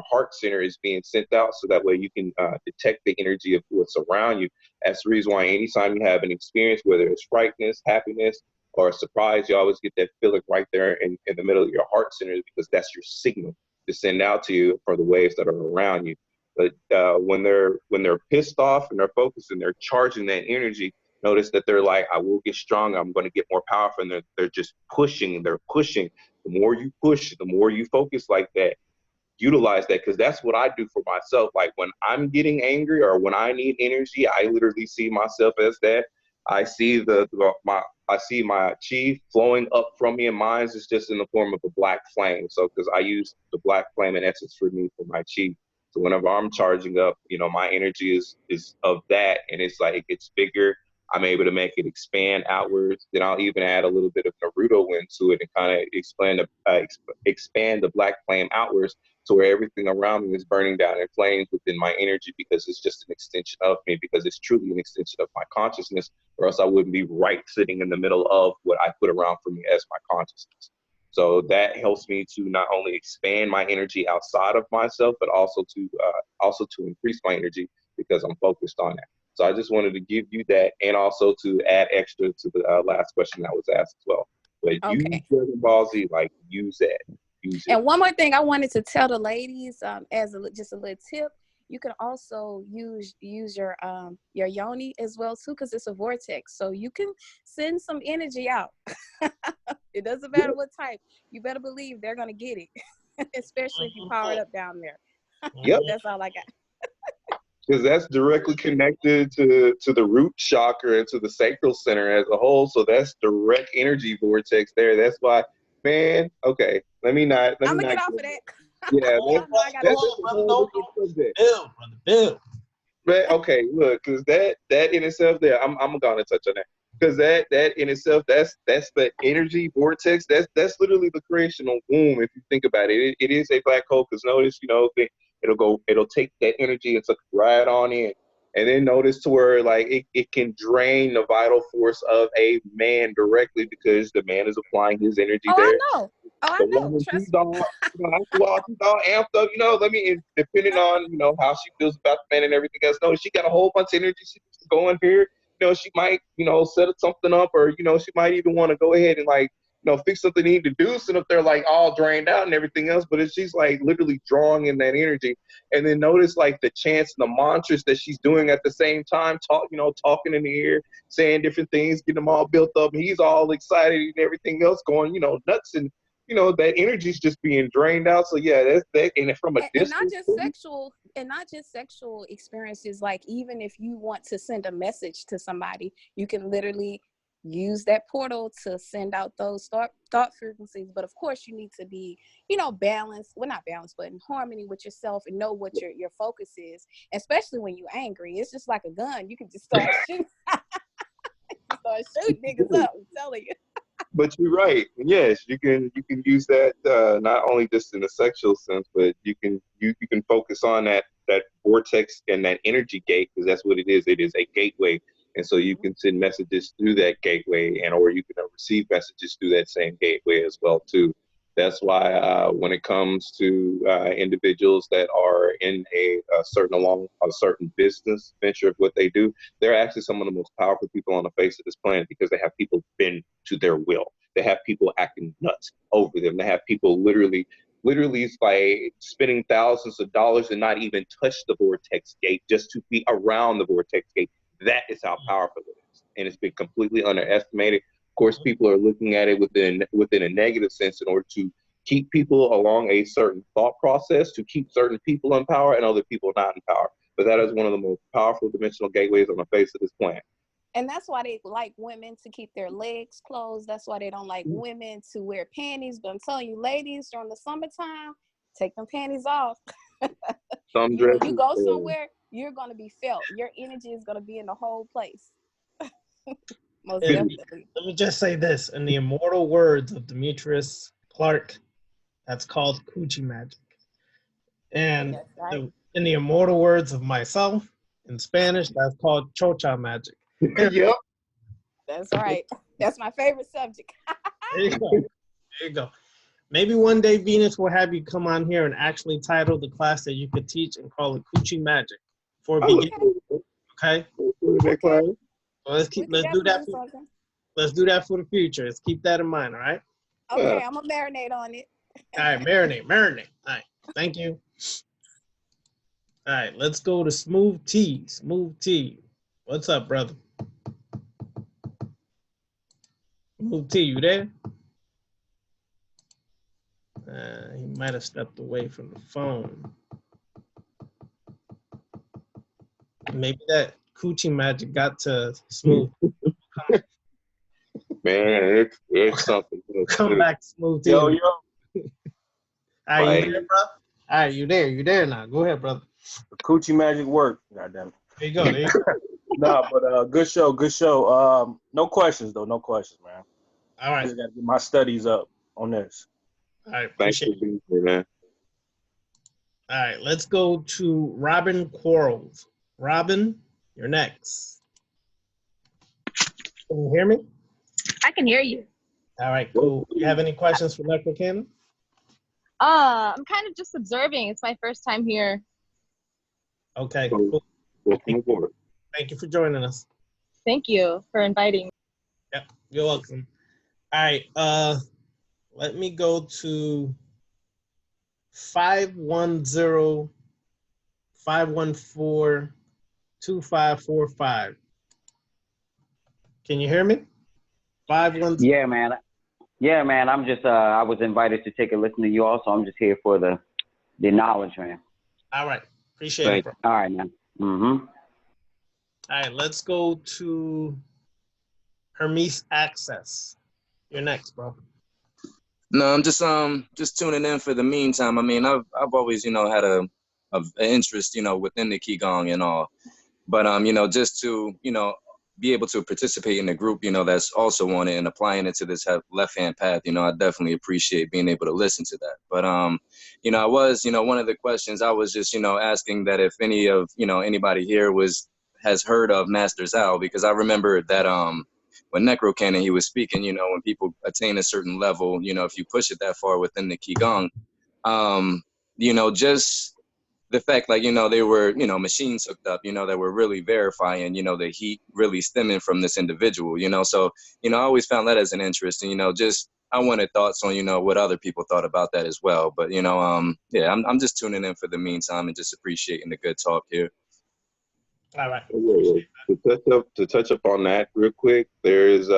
heart center is being sent out, so that way you can detect the energy of what's around you. That's the reason why anytime you have an experience, whether it's frightness, happiness, or a surprise, you always get that feeling right there in the middle of your heart center, because that's your signal to send out to you for the waves that are around you. But when they're pissed off and they're focused and they're charging that energy, notice that they're like, I will get stronger, I'm going to get more powerful, and they're just pushing. They're pushing. The more you push, the more you focus like that. Utilize that, because that's what I do for myself. Like when I'm getting angry or when I need energy, I literally see myself as that. I see I see my chi flowing up from me, and mine is just in the form of a black flame. So because I use the black flame in essence for me for my chi. So whenever I'm charging up, you know, my energy is of that, and it's like it gets bigger. I'm able to make it expand outwards. Then I'll even add a little bit of Naruto into it and kind of expand the black flame outwards to where everything around me is burning down in flames within my energy, because it's just an extension of me, because it's truly an extension of my consciousness, or else I wouldn't be right sitting in the middle of what I put around for me as my consciousness. So that helps me to not only expand my energy outside of myself, but also to increase my energy because I'm focused on that. So I just wanted to give you that, and also to add extra to the last question that was asked as well. But use Dragon Ball Z, like use that. Use it. And one more thing I wanted to tell the ladies, as just a little tip, you can also use your yoni as well too, because it's a vortex. So you can send some energy out. It doesn't matter what type. You better believe they're gonna get it, especially if you power it up down there. Yep. That's all I got. Because that's directly connected to the root chakra and to the sacral center as a whole. So that's direct energy vortex there. That's why, man. Okay, let me not get off of that. Yeah, Bill. But okay, look, because that in itself, there, I'm gonna touch on that, because that in itself, that's the energy vortex. That's literally the creational womb. If you think about it, it is a black hole. Because notice, you know, it'll take that energy and suck right on in, and then notice to where like it can drain the vital force of a man directly, because the man is applying his energy there. I know. I know. She's all amped up, you know. Depending on, you know, how she feels about the man and everything else. No, she got a whole bunch of energy she's going here. You know, she might, you know, set something up, or you know, she might even want to go ahead and like, you know, fix something they need to do. So if they're like all drained out and everything else, but she's like literally drawing in that energy. And then notice like the chants and the mantras that she's doing at the same time, talking in the ear, saying different things, getting them all built up. And he's all excited and everything else, going, you know, nuts, and you know, that energy's just being drained out. So yeah, that's that. And from a distance, not just sexual experiences. Like even if you want to send a message to somebody, you can literally use that portal to send out those thought frequencies. But of course, you need to be, you know, balanced. Well, not balanced, but in harmony with yourself, and know what your focus is. Especially when you're angry, it's just like a gun. You can just start shooting, niggas up. I'm telling you. But you're right. Yes, you can use that not only just in a sexual sense, but you can focus on that vortex and that energy gate, because that's what it is. It is a gateway, and so you can send messages through that gateway, or you can receive messages through that same gateway as well too. That's why when it comes to individuals that are in a certain business venture of what they do, they're actually some of the most powerful people on the face of this planet, because they have people bend to their will. They have people acting nuts over them. They have people literally like spending thousands of dollars and not even touch the vortex gate, just to be around the vortex gate. That is how powerful it is, and it's been completely underestimated. Of course, people are looking at it within a negative sense, in order to keep people along a certain thought process, to keep certain people in power and other people not in power. But that is one of the most powerful dimensional gateways on the face of this planet. And that's why they like women to keep their legs closed. That's why they don't like women to wear panties. But I'm telling you, ladies, during the summertime, take them panties off. When you go somewhere, you're going to be felt. Your energy is going to be in the whole place. Most definitely. Let me just say this. In the immortal words of Demetrius Clark, that's called coochie magic. And right. In the immortal words of myself, in Spanish, that's called chocha magic. Yep. That's right. That's my favorite subject. There you go. There you go. Maybe one day Venus will have you come on here and actually title the class that you could teach and call it Coochie Magic for beginners. Okay. Okay. So let's do that. Let's do that for the future. Let's keep that in mind. All right. Okay, I'm gonna marinate on it. All right, marinate. All right. Thank you. All right, let's go to Smooth T. Smooth T. What's up, brother? Smooth T, you there? He might have stepped away from the phone. Maybe that coochie magic got to Smooth. Man, it's something. Come back smooth to Yo, you. yo, All right, Like, you there, bro? All right, you there? You there now? Go ahead, brother. the coochie magic work. Goddamn. There you go. There you go. Nah, but good show, good show. No questions though, no questions, man. All I right. just gotta get my studies up on this. All right. thanks Appreciate for it. being here, man. All right. Let's go to Robin Quarles. Robin, you're next. Can you hear me? I can hear you. All right. Cool. You have any questions for Necrocannon? I'm kind of just observing. It's my first time here. Okay. So, Cool. welcome aboard. Thank you for joining us. Thank you for inviting. Yep. You're welcome. All right. Let me go to 510-514-2545. Can you hear me? 510. Yeah, man. Yeah, man. I'm just I was invited to take a listen to you also. I'm just here for the knowledge, man. All right. Appreciate Thank it. All right, man. Mm-hmm. All right. Let's go to Hermes Access. You're next, bro. No, I'm just tuning in for the meantime. I mean, I've always, you know, had an interest, you know, within the Qi-Gong and all. But you know, just to, you know, be able to participate in a group, you know, that's also on it and applying it to this left-hand path, you know, I definitely appreciate being able to listen to that. But you know, I was, you know, one of the questions I was just, you know, asking that if any of, you know, anybody here has heard of Master Zhao, because I remember that when Necrocannon, he was speaking, you know, when people attain a certain level, you know, if you push it that far within the Qi-Gong, you know, just the fact, like, you know, they were, you know, machines hooked up, you know, that were really verifying, you know, the heat really stemming from this individual, you know. So, you know, I always found that as an interest, and, you know, just I wanted thoughts on, you know, what other people thought about that as well. But, you know, yeah, I'm just tuning in for the meantime and just appreciating the good talk here. All right. To touch up on that real quick, there is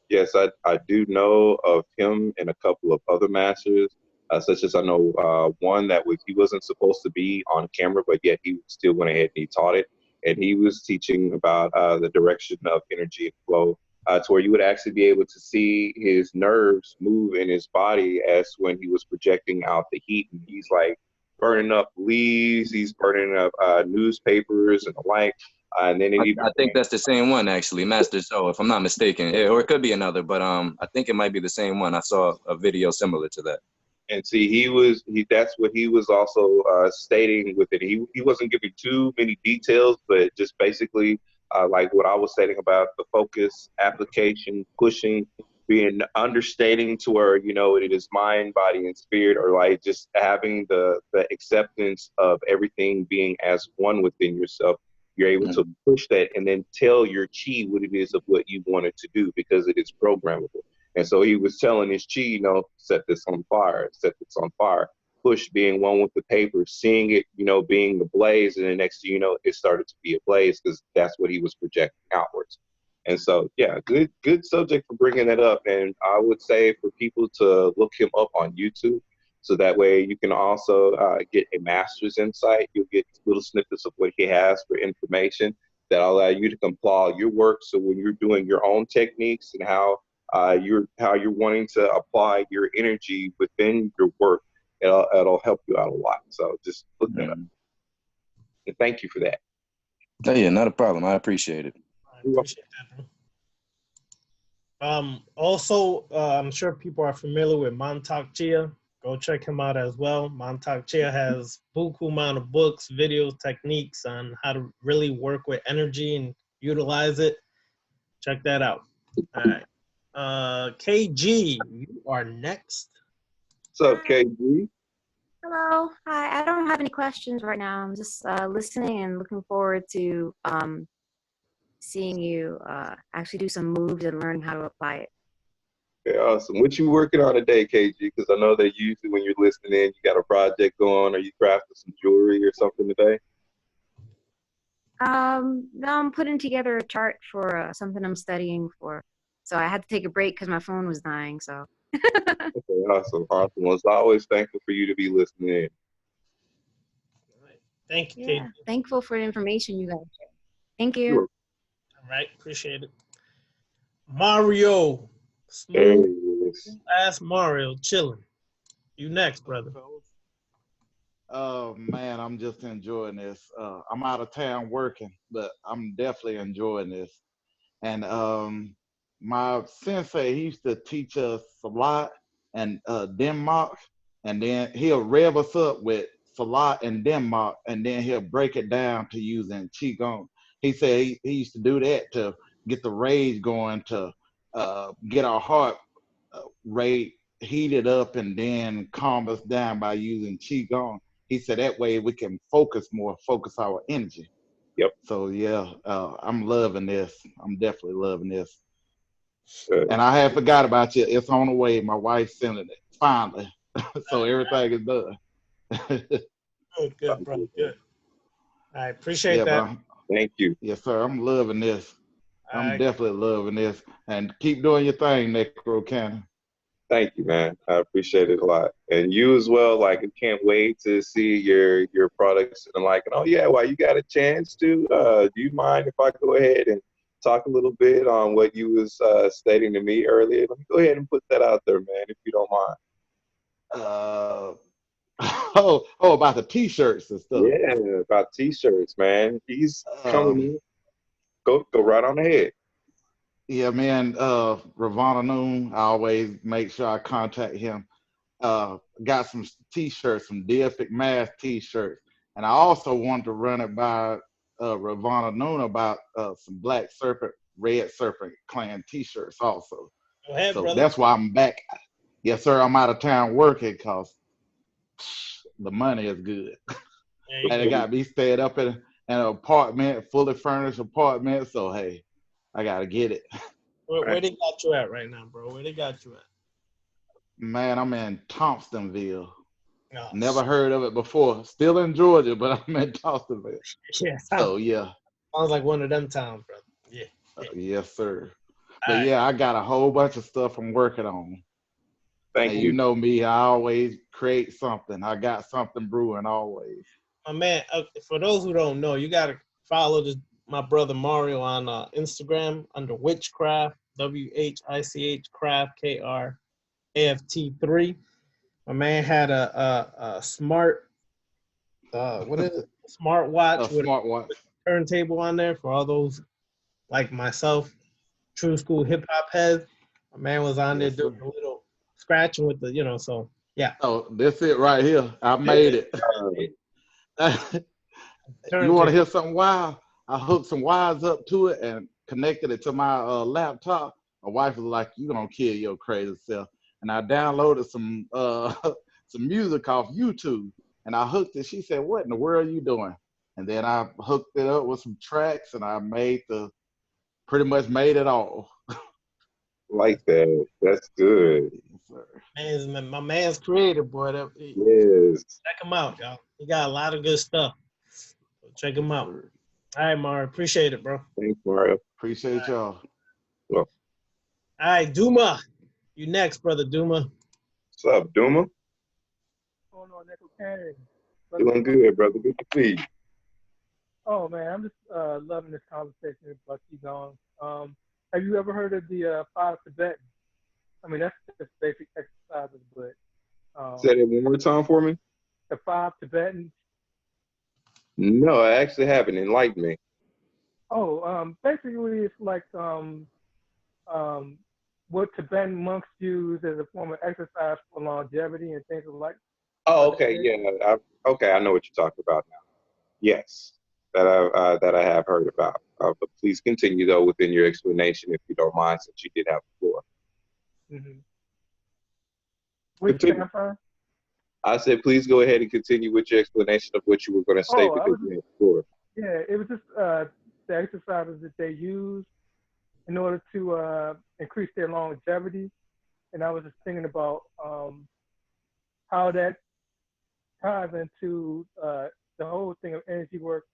yes, I do know of him and a couple of other masters, such as I know one that he wasn't supposed to be on camera, but yet he still went ahead and he taught it, and he was teaching about the direction of energy and flow, to where you would actually be able to see his nerves move in his body as when he was projecting out the heat, and he's like burning up leaves, he's burning up newspapers and the like. And then I think that's the same one, actually, Master Zhou, if I'm not mistaken, or it could be another, but I think it might be the same one. I saw a video similar to that. And see, that's what he was also stating with it. He wasn't giving too many details, but just basically like what I was stating about the focus, application, pushing, being understating to where, you know, it is mind, body, and spirit, or like just having the acceptance of everything being as one within yourself. You're able to push that and then tell your chi what it is of what you want it to do, because it is programmable. And so he was telling his chi, you know, set this on fire, set this on fire. Push, being one with the paper, seeing it, you know, being the blaze, and the next thing you know, it started to be a blaze, because that's what he was projecting outwards. And so, yeah, good subject for bringing that up. And I would say for people to look him up on YouTube, so that way you can also get a master's insight. You'll get little snippets of what he has for information that allow you to compile your work. So when you're doing your own techniques and how you're wanting to apply your energy within your work, it'll help you out a lot. So just look that up. And thank you for that. Oh, yeah, not a problem. I appreciate it. I appreciate that, bro. Also, I'm sure people are familiar with Montauk Chia. Go check him out as well. Montauk Chia has buku amount of books, videos, techniques on how to really work with energy and utilize it. Check that out. All right. KG, you are next. What's up, KG? Hello. Hi. I don't have any questions right now. I'm just listening and looking forward to seeing you actually do some moves and learning how to apply it. Okay, awesome. What you working on today, KG? Because I know that usually when you're listening in, you got a project going, or you crafting some jewelry or something today. No, I'm putting together a chart for something I'm studying for. So I had to take a break because my phone was dying. So. Okay, awesome. Well, it's always thankful for you to be listening in. Thank you, Yeah, KG. thankful for the information you guys share. Thank you. Sure. All right, appreciate it. Mario, There Smooth he is. ass Mario chilling. You next, brother. Oh man, I'm just enjoying this. I'm out of town working, but I'm definitely enjoying this. And my sensei, he used to teach us a lot and Denmark, and then he'll rev us up with Salat and Denmark, and then he'll break it down to using Qi-Gong. He said he used to do that to get the rage going, to get our heart rate heated up, and then calm us down by using Qi-Gong. He said that way we can focus more, focus our energy. Yep. So yeah, I'm loving this. I'm definitely loving this. Good. And I had forgot about you. It's on the way. My wife's sending it finally, so everything is done. Good, brother. Good. I appreciate Yeah, that. bro. Thank you. Yes, sir. I'm loving this. I'm I- definitely loving this. And keep doing your thing, Necrocannon. Thank you, man. I appreciate it a lot. And you as well. Like, I can't wait to see your products and like, oh yeah, well, you got a chance to. Do you mind if I go ahead and talk a little bit on what you was stating to me earlier? Let me go ahead and put that out there, man, if you don't mind. About the t-shirts and stuff. Yeah, about t-shirts, man. He's coming Um, in. Go right on ahead. Yeah, man. Ravana Noon. I always make sure I contact him. Got some t-shirts, some deific mass t-shirts, and I also wanted to run it by Ravana Noon about some Black Serpent, Red Serpent clan t-shirts also. Go ahead, So brother. that's why I'm back. Yes, sir. I'm out of town working because the money is good, and it got me stayed up in an apartment, fully furnished apartment. So hey, I gotta get it. Where they got you at right now, bro? Where they got you at? Man, I'm in Thompsonville. Oh, Never heard of it before. Still in Georgia, but I'm in Thompsonville. yeah. So yeah. Sounds like one of them towns, brother. Yeah. Yes, sir. All But right. yeah, I got a whole bunch of stuff I'm working on. Thank And you. you know me, I always create something. I got something brewing always. My man, for those who don't know, you gotta follow my brother Mario on Instagram under Witchcraft, WHICH Craft KRAFT3. My man had a smart what is it? Smart watch with a turntable on there for all those like myself, true school hip hop heads. My man was on there doing a little scratching with the, so yeah. Oh, that's it right here. I made it. You want to hear something wild? I hooked some wires up to it and connected it to my laptop. My wife was like, "You gonna kill your crazy self?" And I downloaded some some music off YouTube, and I hooked it. She said, "What in the world are you doing?" And then I hooked it up with some tracks, and I pretty much made it all. Like that. That's good. My man's creative, boy. Yes. Check him out, y'all. He got a lot of good stuff. So check him out. All right, Mario. Appreciate it, bro. Thanks, Mario. Appreciate y'all. Well, all right, Duma. You next, brother Duma. What's up, Duma? What's going on, Necrocannon? Doing good, brother. Good to see you. Oh man, I'm just loving this conversation about Qi-Gong. Have you ever heard of the 5 Tibetans? I mean, that's just basic exercises, but say that one more time for me. The 5 Tibetans. No, I actually haven't. Enlighten me. Oh, basically, it's like what Tibetan monks use as a form of exercise for longevity and things like. Oh, okay, yeah. I know what you're talking about now. Yes, that I have heard about. But please continue though within your explanation, if you don't mind, since you did have the floor. Mm-hmm. Which thing, I said, please go ahead and continue with your explanation of what you were going to say because you had the floor. Yeah, it was just the exercises that they use in order to increase their longevity. And I was just thinking about how that ties into the whole thing of energy work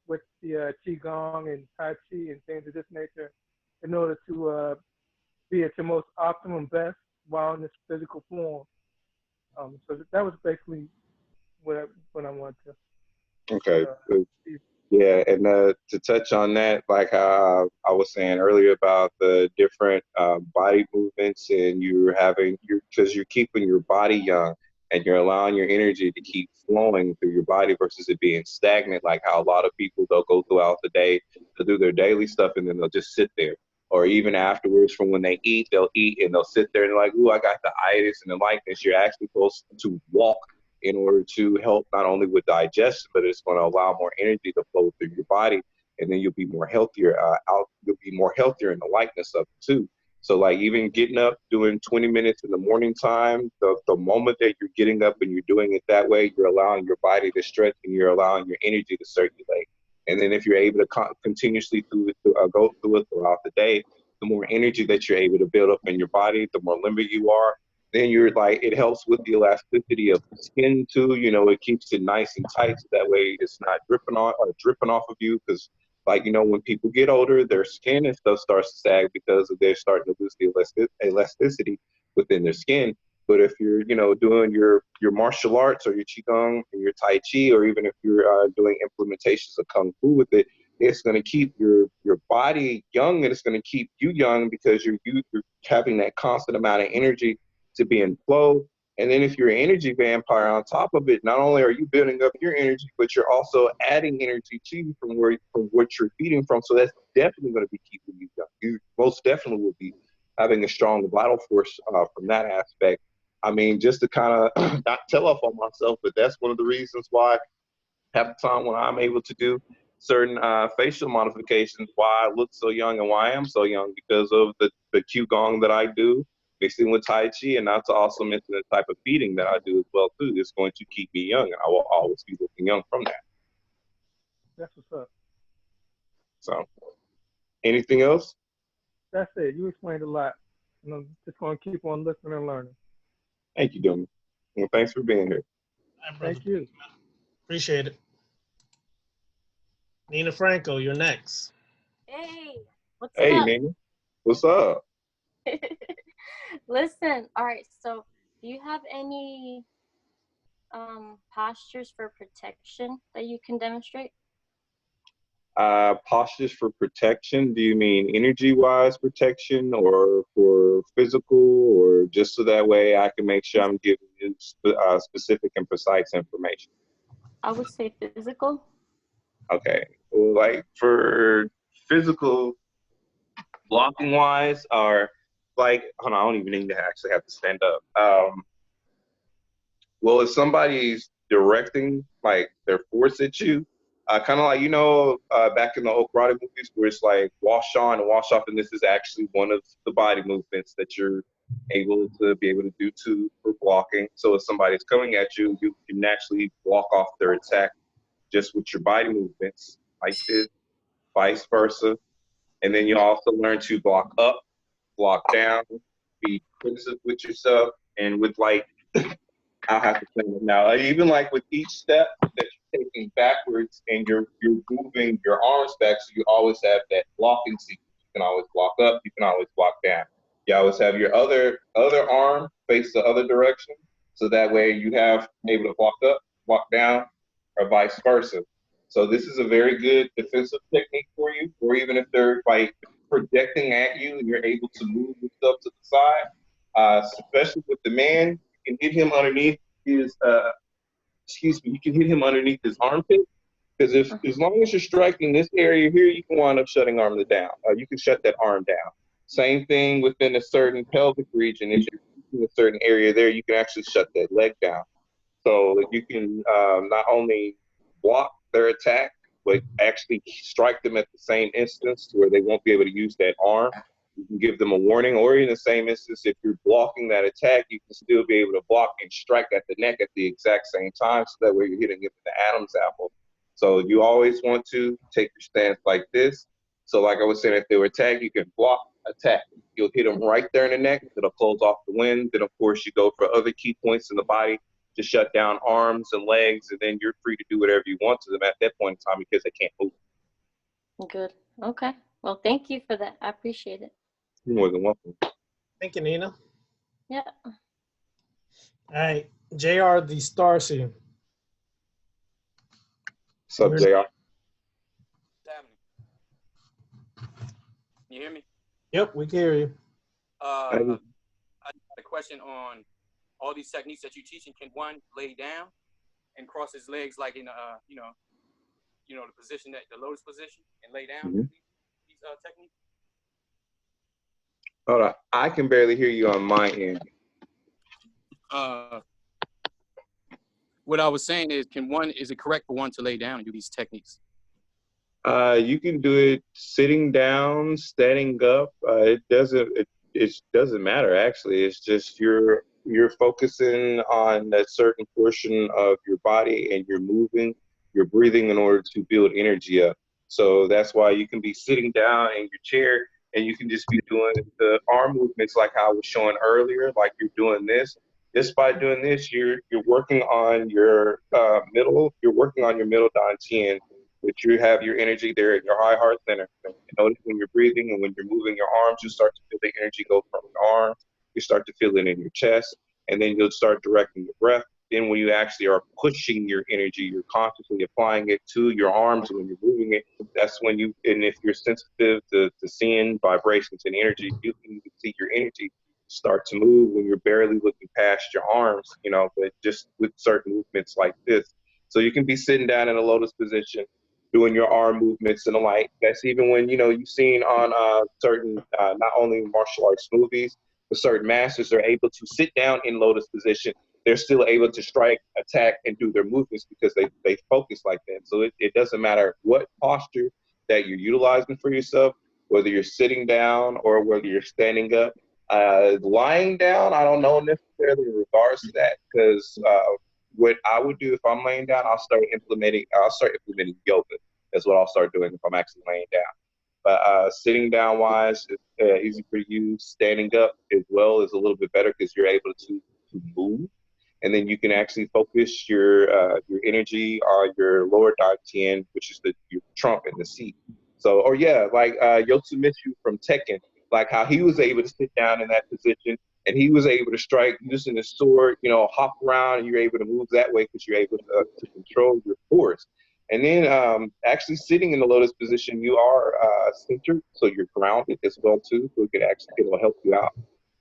with the Qi-Gong and Tai-Chi and things of this nature in order to be at your most optimum best while in this physical form. So that was basically what I wanted to. Okay. Yeah, and to touch on that, like I was saying earlier about the different body movements, and because you're keeping your body young, and you're allowing your energy to keep flowing through your body versus it being stagnant, like how a lot of people, they'll go throughout the day to do their daily stuff, and then they'll just sit there. Or even afterwards, from when they eat, they'll eat and they'll sit there and they're like, ooh, I got the itis and the likeness. You're actually supposed to walk in order to help not only with digestion, but it's going to allow more energy to flow through your body, and then you'll be more healthier you'll be more healthier in the likeness of it too. So like even getting up, doing 20 minutes in the morning time, the moment that you're getting up and you're doing it that way, you're allowing your body to stretch and you're allowing your energy to circulate. And then if you're able to continuously go through it throughout the day, the more energy that you're able to build up in your body, the more limber you are. Then you're like, it helps with the elasticity of the skin too. You know, it keeps it nice and tight, so that way it's not dripping off of you. Because, like, you know, when people get older, their skin and stuff starts to sag because they're starting to lose the elasticity within their skin. But if you're, you know, doing your martial arts or your Qi-Gong or your Tai Chi, or even if you're doing implementations of Kung Fu with it, it's going to keep your body young, and it's going to keep you young because you're having that constant amount of energy to be in flow. And then if you're an energy vampire on top of it, not only are you building up your energy, but you're also adding energy to you from what you're feeding from. So that's definitely going to be keeping you young. You most definitely will be having a strong vital force from that aspect. I mean, just to kind of not tell off on myself, but that's one of the reasons why half the time when I'm able to do certain facial modifications, why I look so young and why I am so young, because of the Qi-Gong that I do, mixing with Tai Chi, and not to also mention the type of feeding that I do as well too. It's going to keep me young, and I will always be looking young from that. That's what's up. So, anything else? That's it. You explained a lot. And I'm just going to keep on listening and learning. Thank you, Dylan. Well, thanks for being here. Thank you. Appreciate it. Nina Franco, you're next. Hey, what's Hey, up? Nina. What's up? Listen, all right, so do you have any postures for protection that you can demonstrate? Postures for protection, do you mean energy-wise protection or for physical, or just so that way I can make sure I'm giving you specific and precise information? I would say physical. Okay, well, like for physical blocking-wise, or like, hold on, I don't even need to actually have to stand up. Well, if somebody's directing like their force at you, kind of like, you know, back in the old karate movies where it's like wash on and wash off, and this is actually one of the body movements that you're able to do for blocking. So if somebody's coming at you, you can naturally block off their attack just with your body movements like this, vice versa. And then you also learn to block up, block down, be aggressive with yourself, and with like, I'll have to plan it now. Even like with each step that you're taking backwards and you're moving your arms back, so you always have that blocking sequence. You can always block up, you can always block down. You always have your other arm face the other direction, so that way you have able to block up, block down, or vice versa. So this is a very good defensive technique for you, or even if they're like projecting at you and you're able to move yourself to the side, especially with the man, you can hit him underneath his you can hit him underneath his armpit, because if as long as you're striking this area here, you can wind up shutting arm down. You can shut that arm down. Same thing within a certain pelvic region. If you're in a certain area there, you can actually shut that leg down. So you can not only block their attack, but actually strike them at the same instance to where they won't be able to use that arm. You can give them a warning, or in the same instance, if you're blocking that attack, you can still be able to block and strike at the neck at the exact same time, so that way you're hitting it with the Adam's apple. So you always want to take your stance like this. So like I was saying, if they were attacked, you can block, attack. You'll hit them right there in the neck. It'll close off the wind. Then, of course, you go for other key points in the body to shut down arms and legs, and then you're free to do whatever you want to them at that point in time because they can't move. Good. Okay. Well, thank you for that. I appreciate it. You're more than welcome. Thank you, Nina. Yeah. All right, JR the Starseer. What's up, JR? Can you hear me? Yep, we can hear you. I had a question on all these techniques that you're teaching. Can one lay down and cross his legs like in the position, that the lotus position, and lay down these techniques? Hold on, I can barely hear you on my end. What I was saying is, is it correct for one to lay down and do these techniques? You can do it sitting down, standing up. It doesn't matter actually. It's just you're focusing on that certain portion of your body and you're moving, you're breathing in order to build energy up. So that's why you can be sitting down in your chair and you can just be doing the arm movements like I was showing earlier, like you're doing this. Just by doing this, you're working on your middle dantian, which you have your energy there in your high heart center. And notice when you're breathing and when you're moving your arms, you start to feel the energy go from your arms. You start to feel it in your chest, and then you'll start directing your breath. Then when you actually are pushing your energy, you're consciously applying it to your arms. And when you're moving it, that's when and if you're sensitive to seeing vibrations and energy, you can see your energy start to move when you're barely looking past your arms, but just with certain movements like this. So you can be sitting down in a lotus position, doing your arm movements and the like. That's even when, you've seen on certain, not only martial arts movies, but certain masters are able to sit down in lotus position. They're still able to strike, attack, and do their movements because they focus like that. So it doesn't matter what posture that you're utilizing for yourself, whether you're sitting down or whether you're standing up. Lying down, I don't know necessarily in regards to that, because what I would do if I'm laying down, I'll start implementing yoga. That's what I'll start doing if I'm actually laying down. But sitting down wise, it's easy for you. Standing up as well is a little bit better because you're able to move, and then you can actually focus your energy on your lower dantian, which is your trunk and the seat. So, or yeah, like Yotsumitsu from Tekken, like how he was able to sit down in that position and he was able to strike using his sword, hop around, and you're able to move that way because you're able to control your force. And then actually sitting in the lotus position, you are centered, so you're grounded as well too, so it'll help you out.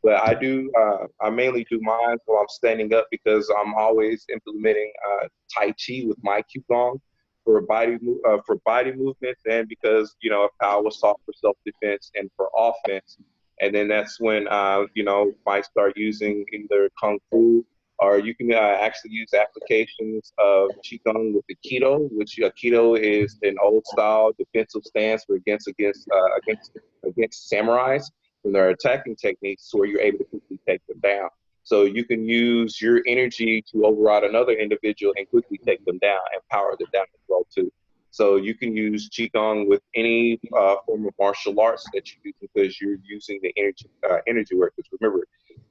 But I mainly do mine while I'm standing up because I'm always implementing Tai Chi with my Qi-Gong for body movements, and because power assault for self-defense and for offense. And then that's when might start using either Kung Fu, or you can actually use applications of Qi-Gong with the Keto, which Keto is an old style defensive stance for against samurais from their attacking techniques, where you're able to quickly take them down. So you can use your energy to override another individual and quickly take them down and power them down as well too. So you can use Qi-Gong with any form of martial arts that you use because you're using the energy work. Because remember,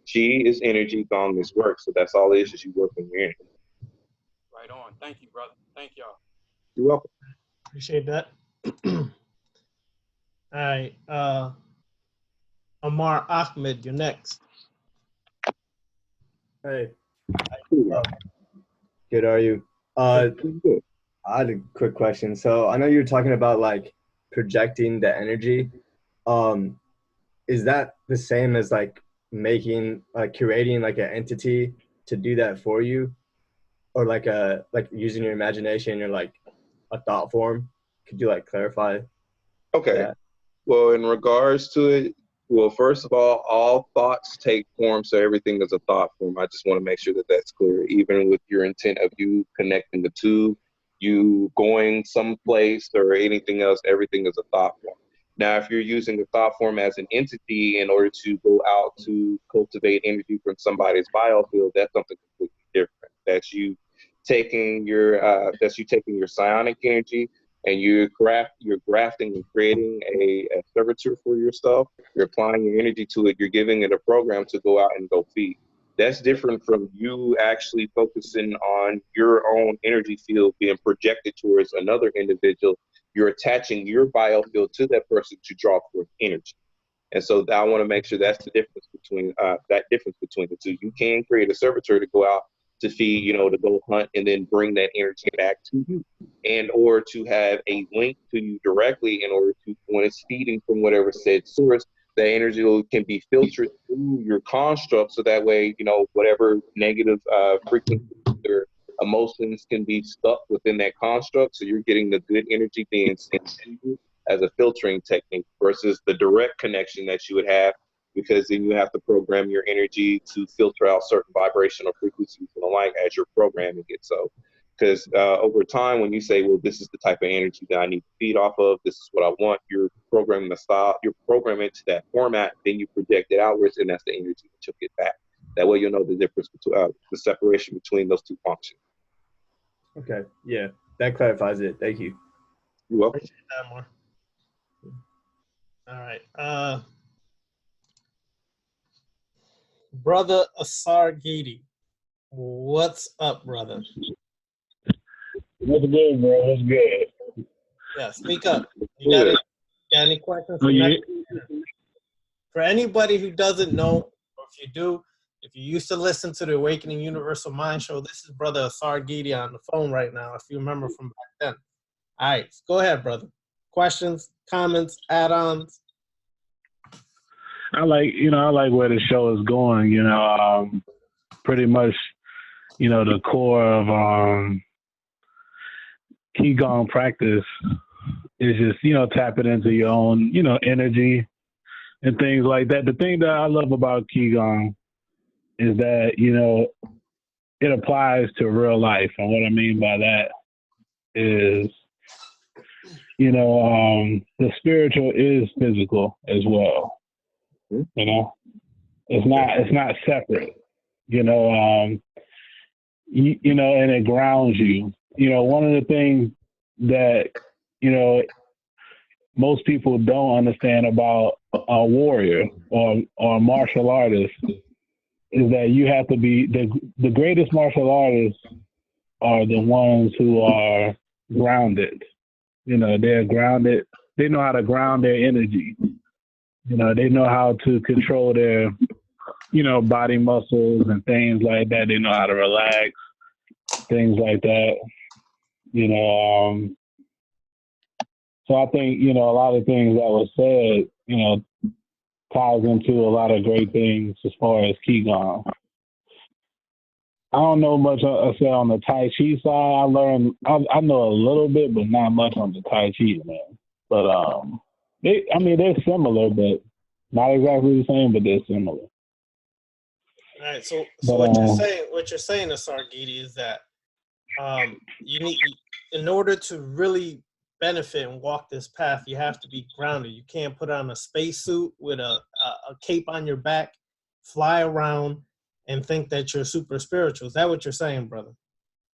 Qi is energy, Gong is work. So that's all it is you work on your energy. Right on. Thank you, brother. Thank y'all. You're welcome. Appreciate that. All right. Amar Ahmed, you're next. Hey. Good, are you? I had a quick question. So I know you were talking about like projecting the energy. Is that the same as like curating like an entity to do that for you? Or like using your imagination or like a thought form? Could you like clarify? Okay. that? Well, in regards to it, well, first of all thoughts take form, so everything is a thought form. I just want to make sure that that's clear. Even with your intent of you connecting the two, you going someplace or anything else, everything is a thought form. Now, if you're using a thought form as an entity in order to go out to cultivate energy from somebody's biofield, that's something completely different. That's you taking your psionic energy and you're grafting and creating a servitor for yourself. You're applying your energy to it. You're giving it a program to go out and go feed. That's different from you actually focusing on your own energy field being projected towards another individual. You're attaching your biofield to that person to draw forth energy. And so I want to make sure that's the difference between the two. You can create a servitor to go out to feed, you know, to go hunt and then bring that energy back to you, and or to have a link to you directly in order to, when it's feeding from whatever said source, that energy can be filtered through your construct, so that way, you know, whatever negative frequency or emotions can be stuck within that construct, so you're getting the good energy being sent to you as a filtering technique versus the direct connection that you would have, because then you have to program your energy to filter out certain vibrational frequencies and the like as you're programming it. So, because over time, when you say, well, this is the type of energy that I need to feed off of, this is what I want, you're programming the style, you're programming it to that format, then you project it outwards, and that's the energy that you'll get back. That way you'll know the difference between the separation between those two functions. Okay, yeah, that clarifies it. Thank you. You're welcome. Appreciate that more. All right. Brother Asar Gidi, what's up, brother? What's good, bro? What's good? Yeah, speak up. You got any questions? Oh, yeah. For anybody who doesn't know, or if you do, if you used to listen to the Awakening Universal Mind show, this is Brother Asar Gidi on the phone right now, if you remember from back then. All right, go ahead, brother. Questions, comments, add-ons? I like where the show is going, you know, pretty much, you know, the core of Qi-Gong practice is just, you know, tapping into your own, you know, energy and things like that. The thing that I love about Qi-Gong is that, you know, it applies to real life. And what I mean by that is, you know, the spiritual is physical as well. You know, it's not separate, you know, you know, and it grounds you. You know, one of the things that, you know, most people don't understand about a warrior or a martial artist is that you have to be the greatest martial artists are the ones who are grounded. You know, they're grounded. They know how to ground their energy. You know, they know how to control their, you know, body muscles and things like that. They know how to relax, things like that. You know, so I think, you know, a lot of things that was said, you know, ties into a lot of great things as far as Qi-Gong. I don't know much, I said, on the Tai Chi side. I know a little bit, but not much on the Tai Chi, man. But, they're similar, but not exactly the same, but they're similar. All right, so what you're saying, Asar Gidi, is that you need, in order to really benefit and walk this path, you have to be grounded. You can't put on a spacesuit with a cape on your back, fly around, and think that you're super spiritual. Is that what you're saying, brother?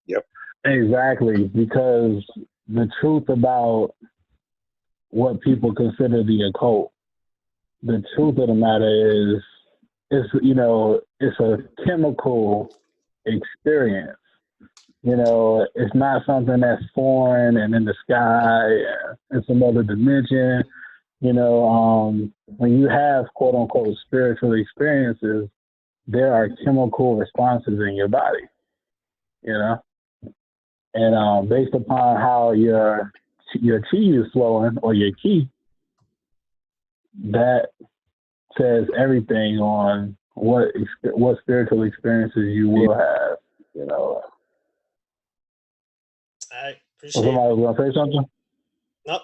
Yep. Exactly, because the truth about what people consider the occult, the truth of the matter is, you know, it's a chemical experience. You know, it's not something that's foreign and in the sky and some other dimension. You know, when you have quote unquote spiritual experiences, there are chemical responses in your body, you know, and based upon how your chi is flowing or your ki, that says everything on what spiritual experiences you will have, you know. I appreciate it. Somebody was gonna say something? Nope.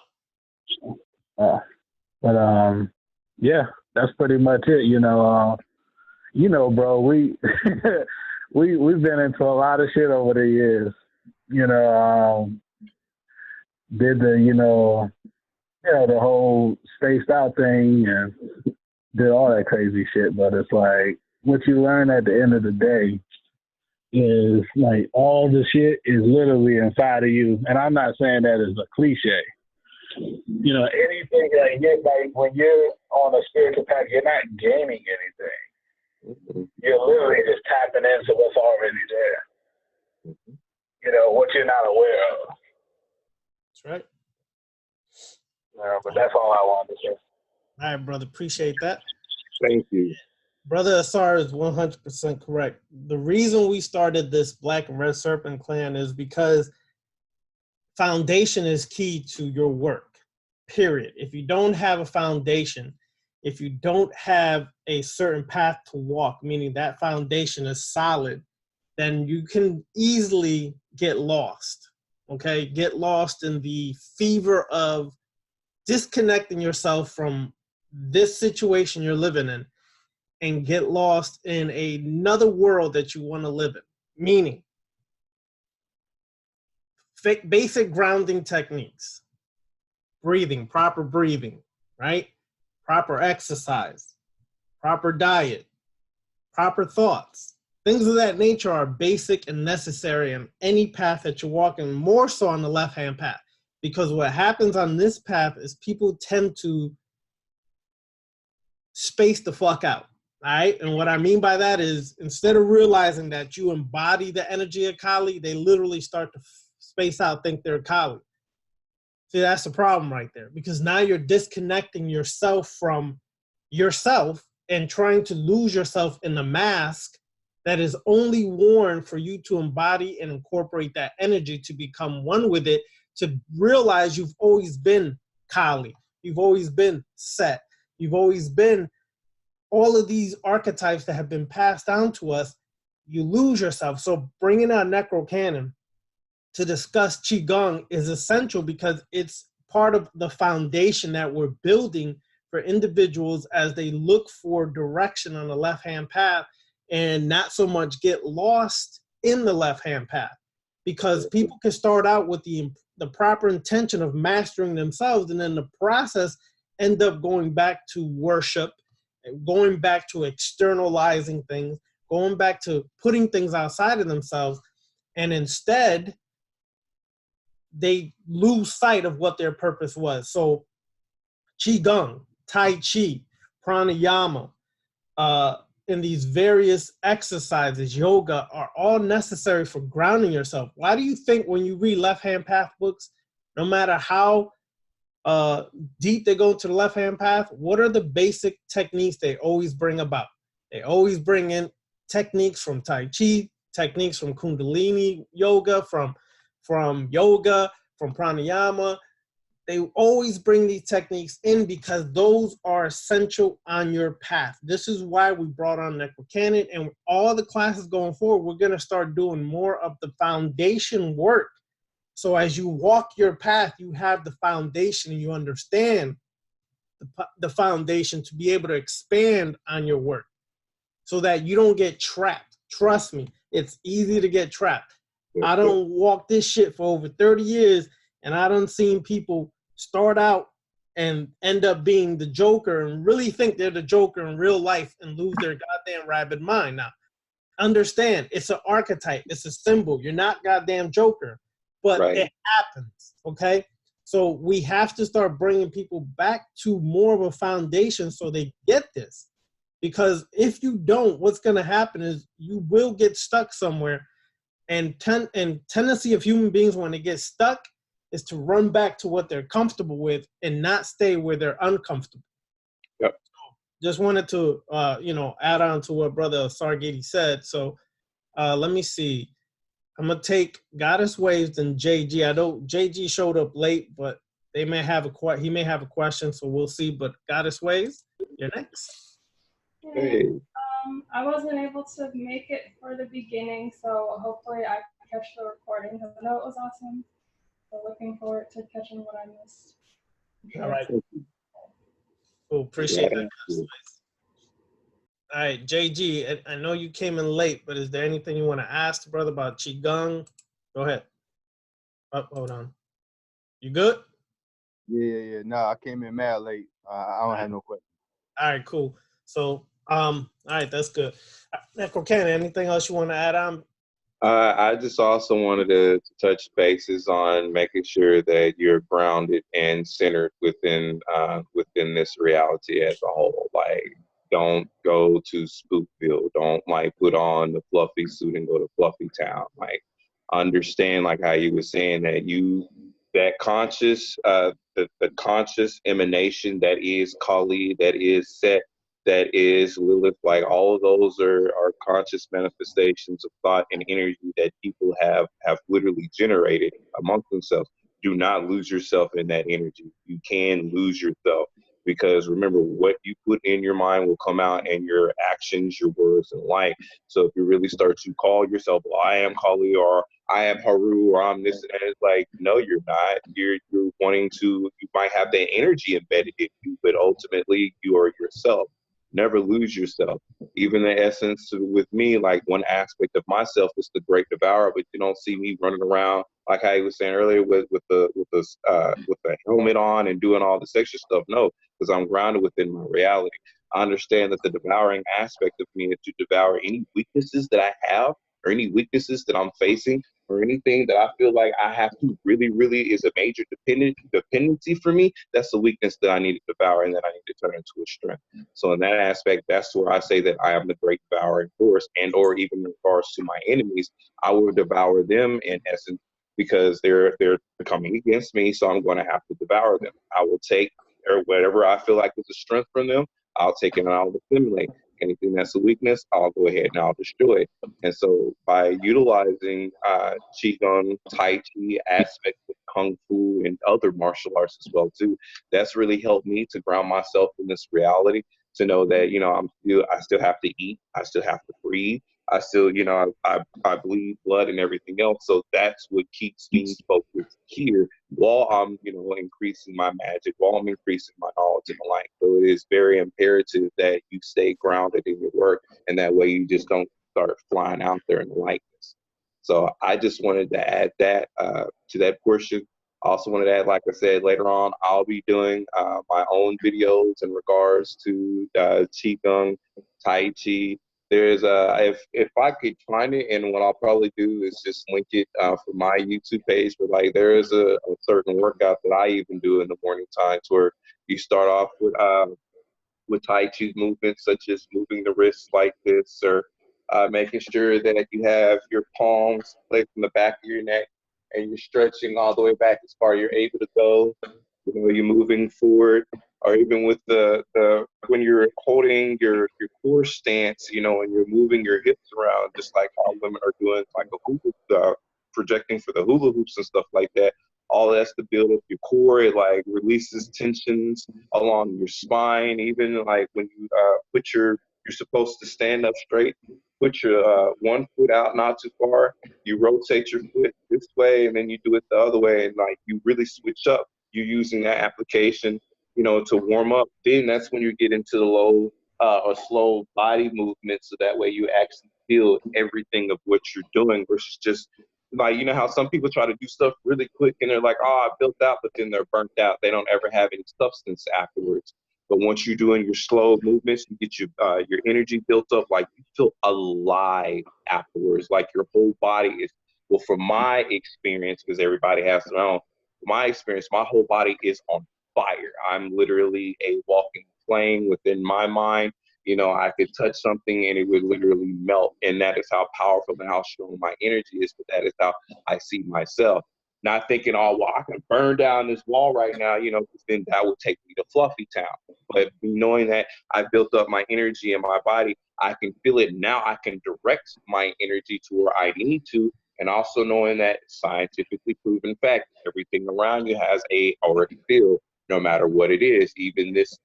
But yeah, that's pretty much it. You know, bro, we've been into a lot of shit over the years. You know, did the the whole spaced out thing and did all that crazy shit. But it's like what you learn at the end of the day is like all the shit is literally inside of you. And I'm not saying that as a cliche. You know, anything like when you're on a spiritual path, you're not gaining anything. You're literally just tapping into what's already there. You know, what you're not aware of. That's right. But that's all I wanted to say. All right, brother. Appreciate that. Thank you. Brother Asar is 100% correct. The reason we started this Black and Red Serpent clan is because foundation is key to your work, period. If you don't have a foundation, if you don't have a certain path to walk, meaning that foundation is solid, then you can easily get lost, okay? Get lost in the fever of disconnecting yourself from this situation you're living in and get lost in another world that you want to live in, meaning basic grounding techniques, proper breathing, right? Proper exercise, proper diet, proper thoughts. Things of that nature are basic and necessary in any path that you're walking, more so on the left-hand path. Because what happens on this path is people tend to space the fuck out, all right? And what I mean by that is instead of realizing that you embody the energy of Kali, they literally start to space out, think they're Kali. See, that's the problem right there, because now you're disconnecting yourself from yourself and trying to lose yourself in the mask that is only worn for you to embody and incorporate that energy, to become one with it, to realize you've always been Kali, you've always been Set, you've always been all of these archetypes that have been passed down to us. You lose yourself. So bringing out Necrocannon to discuss Qi-Gong is essential because it's part of the foundation that we're building for individuals as they look for direction on the left-hand path and not so much get lost in the left-hand path. Because people can start out with the proper intention of mastering themselves, and then the process end up going back to worship, going back to externalizing things, going back to putting things outside of themselves, and instead they lose sight of what their purpose was. So Qi-Gong, Tai-Chi, pranayama, and these various exercises, yoga, are all necessary for grounding yourself. Why do you think when you read left-hand path books, no matter how deep they go to the left-hand path, what are the basic techniques they always bring about? They always bring in techniques from Tai Chi, techniques from Kundalini yoga, from yoga, from pranayama. They always bring these techniques in because those are essential on your path. This is why we brought on Necrocannon, and all the classes going forward, we're going to start doing more of the foundation work. So as you walk your path, you have the foundation and you understand the foundation to be able to expand on your work so that you don't get trapped. Trust me, it's easy to get trapped. I don't walk this shit for over 30 years, and I done seen people start out and end up being the Joker and really think they're the Joker in real life and lose their goddamn rabid mind. Now, understand, it's an archetype, it's a symbol. You're not goddamn Joker, but it happens, okay? So we have to start bringing people back to more of a foundation so they get this. Because if you don't, what's going to happen is you will get stuck somewhere. And tendency of human beings when they get stuck is to run back to what they're comfortable with and not stay where they're uncomfortable. Yep. So just wanted to, add on to what Brother Sargiti said. So let me see. I'm going to take Goddess Waves and JG. I know JG showed up late, but he may have a question, so we'll see. But Goddess Waves, you're next. Hey. I wasn't able to make it for the beginning, so hopefully I can catch the recording because I know it was awesome. So looking forward to catching what I missed. All right. Cool. Appreciate that. All right, JG, I know you came in late, but is there anything you want to ask the brother about Qi-Gong? Go ahead. Oh, hold on. You good? Yeah. No, I came in mad late. I don't have no questions. All right, cool. So, all right, that's good. Necrocannon, anything else you want to add on? I just also wanted to touch bases on making sure that you're grounded and centered within this reality as a whole. Like, don't go to Spookville. Don't put on the fluffy suit and go to Fluffy Town. Like, understand, like how you were saying that conscious, the conscious emanation that is Kali, that is Set, that is Lilith. Like all of those are conscious manifestations of thought and energy that people have literally generated amongst themselves. Do not lose yourself in that energy. You can lose yourself, because remember, what you put in your mind will come out in your actions, your words, and life. So if you really start to call yourself, well, I am Kali, or I am Haru, or I'm this, and it's like, no, you're not. You're wanting to, you might have that energy embedded in you, but ultimately you are yourself. Never lose yourself. Even the essence with me, like one aspect of myself is the great devourer, but you don't see me running around like how he was saying earlier with the helmet on and doing all this extra stuff. No, because I'm grounded within my reality. I understand that the devouring aspect of me is to devour any weaknesses that I have, or any weaknesses that I'm facing, or anything that I feel like I have to really is a major dependency for me. That's the weakness that I need to devour, and that I need to turn into a strength. So in that aspect, that's where I say that I am the great devouring force, and or even in regards to my enemies, I will devour them in essence, because they're coming against me. So I'm going to have to devour them. I will take or whatever I feel like is a strength from them, I'll take it and I'll assimilate. Anything that's a weakness, I'll go ahead and I'll destroy it. And so by utilizing Qi-Gong, Tai Chi aspects of Kung Fu and other martial arts as well too, that's really helped me to ground myself in this reality, to know that, you know, I still have to eat, I still have to breathe, I still, you know, I bleed blood and everything else. So that's what keeps me focused here while I'm, you know, increasing my magic, while I'm increasing my knowledge and the like. So it is very imperative that you stay grounded in your work, and that way you just don't start flying out there in the likeness. So I just wanted to add that to that portion. I also wanted to add, like I said, later on, I'll be doing my own videos in regards to Qi-Gong, Tai Chi. There's if I could find it, and what I'll probably do is just link it for my YouTube page. But like there is a certain workout that I even do in the morning times, where you start off with Tai Chi movements, such as moving the wrists like this, or making sure that you have your palms placed in the back of your neck, and you're stretching all the way back as far as you're able to go. You know, you're moving forward, or even with the when you're holding your core stance, you know, and you're moving your hips around, just like how women are doing, like a hula, projecting for the hula hoops and stuff like that. All that's to build up your core. It like releases tensions along your spine. Even like when you you're supposed to stand up straight, put your one foot out not too far, you rotate your foot this way, and then you do it the other way, and like you really switch up. You're using that application, you know, to warm up. Then that's when you get into the low or slow body movement, so that way you actually feel everything of what you're doing, versus just like, you know how some people try to do stuff really quick and they're like, oh, I built out, but then they're burnt out. They don't ever have any substance afterwards. But once you're doing your slow movements, you get your energy built up, like you feel alive afterwards, like your whole body is, well, from my experience, because everybody has their own, my experience, my whole body is on fire. I'm literally a walking flame within my mind. You know, I could touch something and it would literally melt. And that is how powerful and how strong my energy is. But that is how I see myself. Not thinking, oh, well, I can burn down this wall right now, you know, because then that would take me to Fluffy Town. But knowing that I built up my energy in my body, I can feel it now. I can direct my energy to where I need to. And also knowing that scientifically proven fact, everything around you has a auric field, no matter what it is. Even this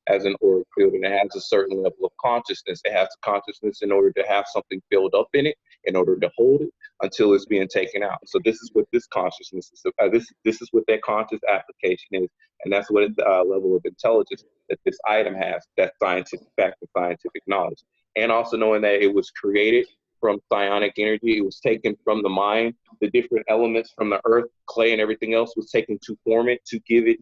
has an auric field, and it has a certain level of consciousness. It has a consciousness in order to have something filled up in it, in order to hold it until it's being taken out. So this is what this consciousness is. This is what that conscious application is, and that's what level of intelligence that this item has. That scientific fact, the scientific knowledge, and also knowing that it was created from psionic energy. It was taken from the mind. The different elements from the earth, clay, and everything else was taken to form it, to give it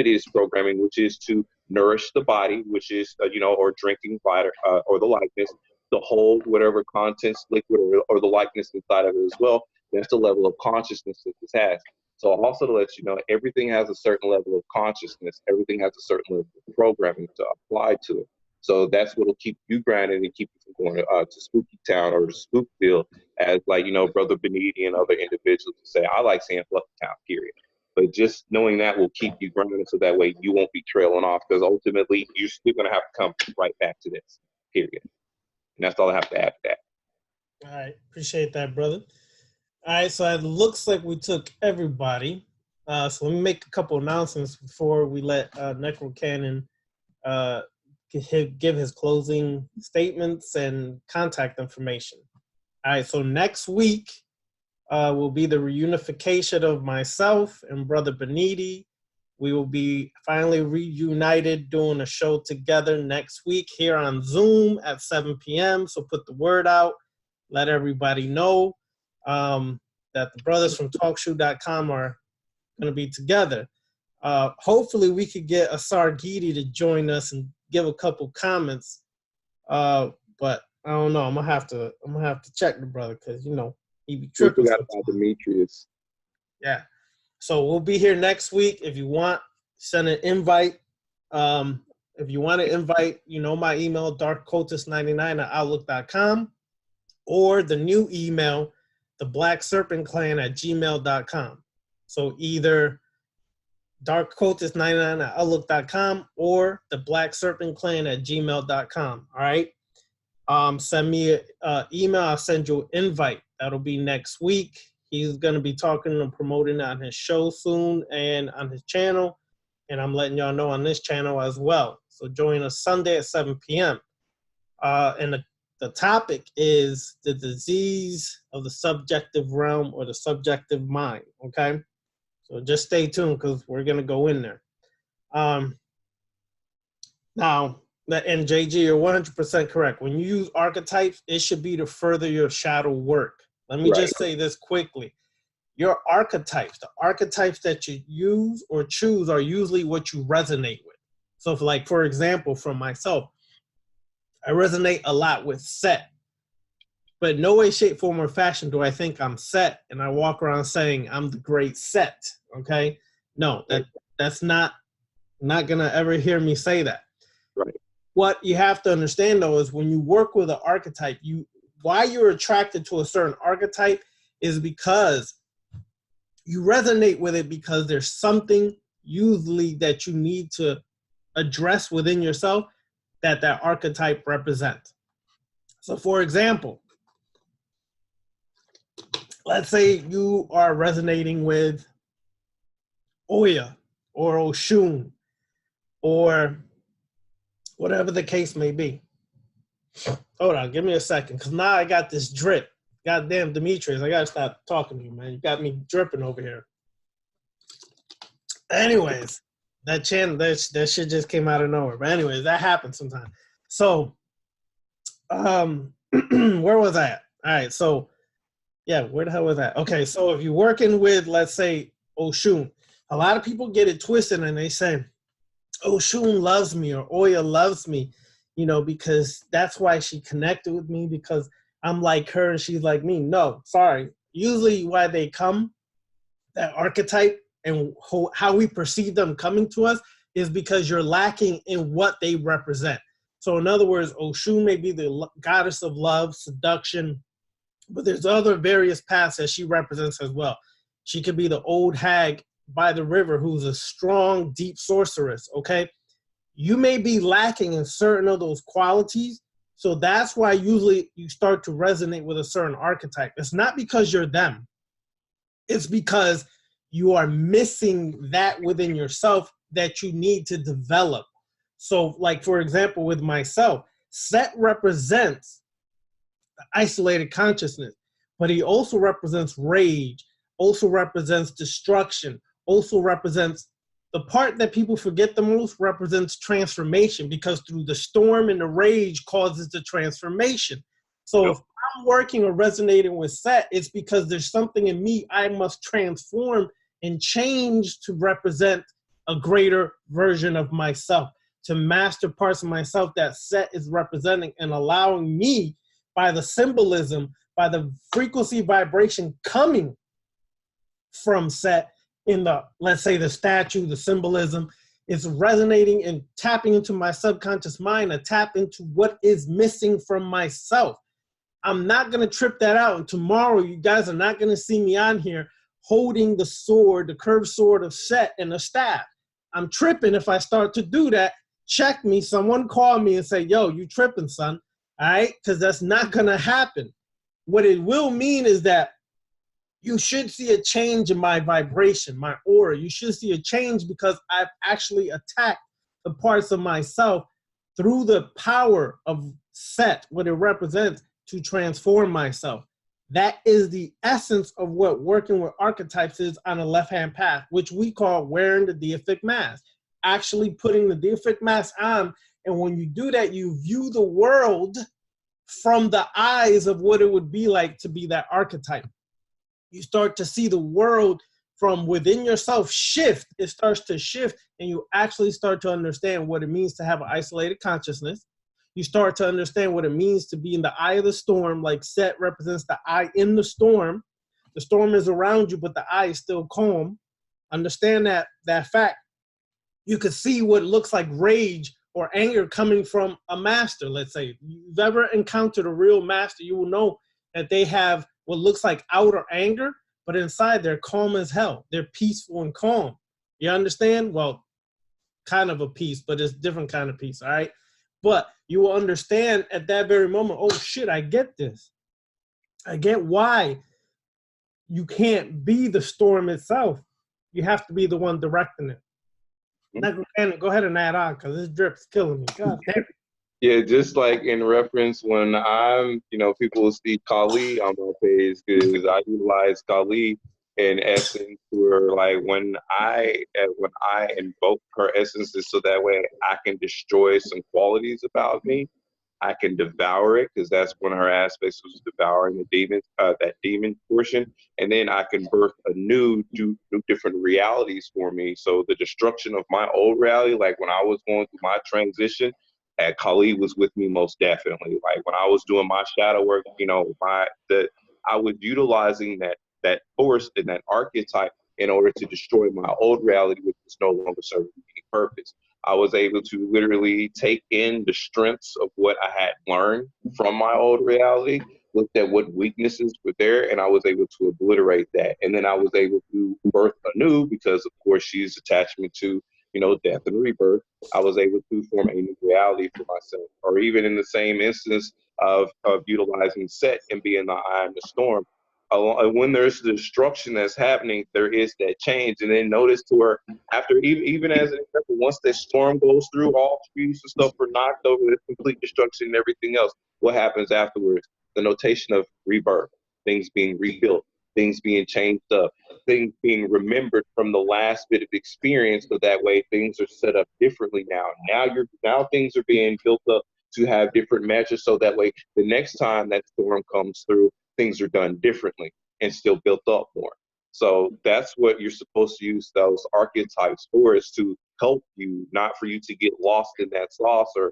its programming, which is to nourish the body, which is or drinking water or the likeness, to hold whatever contents, liquid or the likeness inside of it as well. That's the level of consciousness that this has. So also to let you know, everything has a certain level of consciousness. Everything has a certain level of programming to apply to it. So that's what will keep you grounded and keep you from going to Spooky Town or Spookville, as like, Brother Beniti and other individuals say, I like saying Fluffy Town, period. But just knowing that will keep you grounded, so that way you won't be trailing off, because ultimately you're still going to have to come right back to this, period. And that's all I have to add to that. All right, appreciate that, brother. All right, so it looks like we took everybody. So let me make a couple announcements before we let Necrocannon give his closing statements and contact information. All right, so next week will be the reunification of myself and Brother Beniti. We will be finally reunited doing a show together next week here on Zoom at 7 p.m. So put the word out. Let everybody know that the brothers from TalkShoe.com are going to be together. Hopefully we could get Asar Gidi to join us and give a couple comments. But I don't know. I'm gonna have to check the brother, because he be tripping. We forgot about Demetrius. Yeah. So we'll be here next week. If you want, send an invite. If you want to invite, my email, darkcultist99@outlook.com, or the new email, theblackserpentclan@gmail.com. So either darkcultist99@outlook.com or theblackserpentclan@gmail.com. All right. Send me an email. I'll send you an invite. That'll be next week. He's going to be talking and promoting on his show soon and on his channel. And I'm letting y'all know on this channel as well. So join us Sunday at 7 p.m. And the topic is the disease of the subjective realm or the subjective mind. Okay. So just stay tuned, because we're going to go in there. Now, and JG, you're 100% correct. When you use archetypes, it should be to further your shadow work. Let me just say this quickly. Your archetypes, the archetypes that you use or choose, are usually what you resonate with. So for example, from myself, I resonate a lot with Set. But no way, shape, form, or fashion do I think I'm Set and I walk around saying I'm the great Set. Okay? No, that's not gonna ever hear me say that. Right. What you have to understand, though, is when you work with an archetype, why you're attracted to a certain archetype is because you resonate with it, because there's something usually that you need to address within yourself that archetype represents. So, for example, let's say you are resonating with Oya or Oshun or whatever the case may be. Hold on, give me a second, because now I got this drip. Goddamn, Demetrius, I gotta stop talking to you, man. You got me dripping over here. Anyways, that shit just came out of nowhere. But anyways, that happens sometimes. So, where was I at? All right, so, yeah, where the hell was that? Okay, so if you're working with, let's say, Oshun, a lot of people get it twisted and they say, Oshun loves me or Oya loves me, because that's why she connected with me, because I'm like her and she's like me. No, sorry. Usually why they come, that archetype and how we perceive them coming to us, is because you're lacking in what they represent. So in other words, Oshun may be the goddess of love, seduction, but there's other various paths that she represents as well. She could be the old hag by the river who's a strong, deep sorceress, okay? You may be lacking in certain of those qualities, so that's why usually you start to resonate with a certain archetype. It's not because you're them. It's because you are missing that within yourself that you need to develop. So, like, for example, with myself, Set represents the isolated consciousness, but he also represents rage, also represents destruction, also represents the part that people forget the most, represents transformation, because through the storm and the rage causes the transformation. So if I'm working or resonating with Set, it's because there's something in me I must transform and change to represent a greater version of myself, to master parts of myself that Set is representing and allowing me, by the symbolism, by the frequency vibration coming from Set in the, let's say, the statue, the symbolism, is resonating and tapping into my subconscious mind, to tap into what is missing from myself. I'm not going to trip that out. And tomorrow, you guys are not going to see me on here holding the sword, the curved sword of Set and the staff. I'm tripping if I start to do that. Check me, someone call me and say, yo, you tripping, son, all right? Because that's not gonna happen. What it will mean is that you should see a change in my vibration, my aura. You should see a change because I've actually attacked the parts of myself through the power of Set, what it represents, to transform myself. That is the essence of what working with archetypes is on a left-hand path, which we call wearing the deific mask. Actually putting the deific mask on, and when you do that, you view the world from the eyes of what it would be like to be that archetype. You start to see the world from within yourself shift. It starts to shift, and you actually start to understand what it means to have an isolated consciousness. You start to understand what it means to be in the eye of the storm, like Set represents the eye in the storm. The storm is around you, but the eye is still calm. Understand that fact. You could see what looks like rage or anger coming from a master, let's say. If you've ever encountered a real master, you will know that they have what looks like outer anger, but inside they're calm as hell. They're peaceful and calm. You understand? Well, kind of a peace, but it's a different kind of peace, all right? But you will understand at that very moment, oh shit, I get this. I get why you can't be the storm itself. You have to be the one directing it. Necrocannon, go ahead and add on, because this drip's killing me. God damn. Yeah, just like in reference when I'm, people will see Kali on my page because I utilize Kali in essence for like when I invoke her essences so that way I can destroy some qualities about me. I can devour it because that's one of her aspects was devouring the demons, that demon portion, and then I can birth a new different realities for me. So the destruction of my old reality, like when I was going through my transition, Kali was with me most definitely. Like when I was doing my shadow work, I was utilizing that force and that archetype in order to destroy my old reality, which was no longer serving any purpose. I was able to literally take in the strengths of what I had learned from my old reality, looked at what weaknesses were there, and I was able to obliterate that. And then I was able to birth anew because, of course, she's attachment to, death and rebirth. I was able to form a new reality for myself. Or even in the same instance of utilizing Set and being the eye in the storm. When there's destruction that's happening, there is that change. And then notice to her, after even as an example, once that storm goes through, all trees and stuff are knocked over, there's complete destruction and everything else. What happens afterwards? The notation of rebirth, things being rebuilt, things being changed up, things being remembered from the last bit of experience, so that way things are set up differently now. Now things are being built up to have different measures, so that way the next time that storm comes through, things are done differently and still built up more. So that's what you're supposed to use those archetypes for, is to help you, not for you to get lost in that sauce. Or,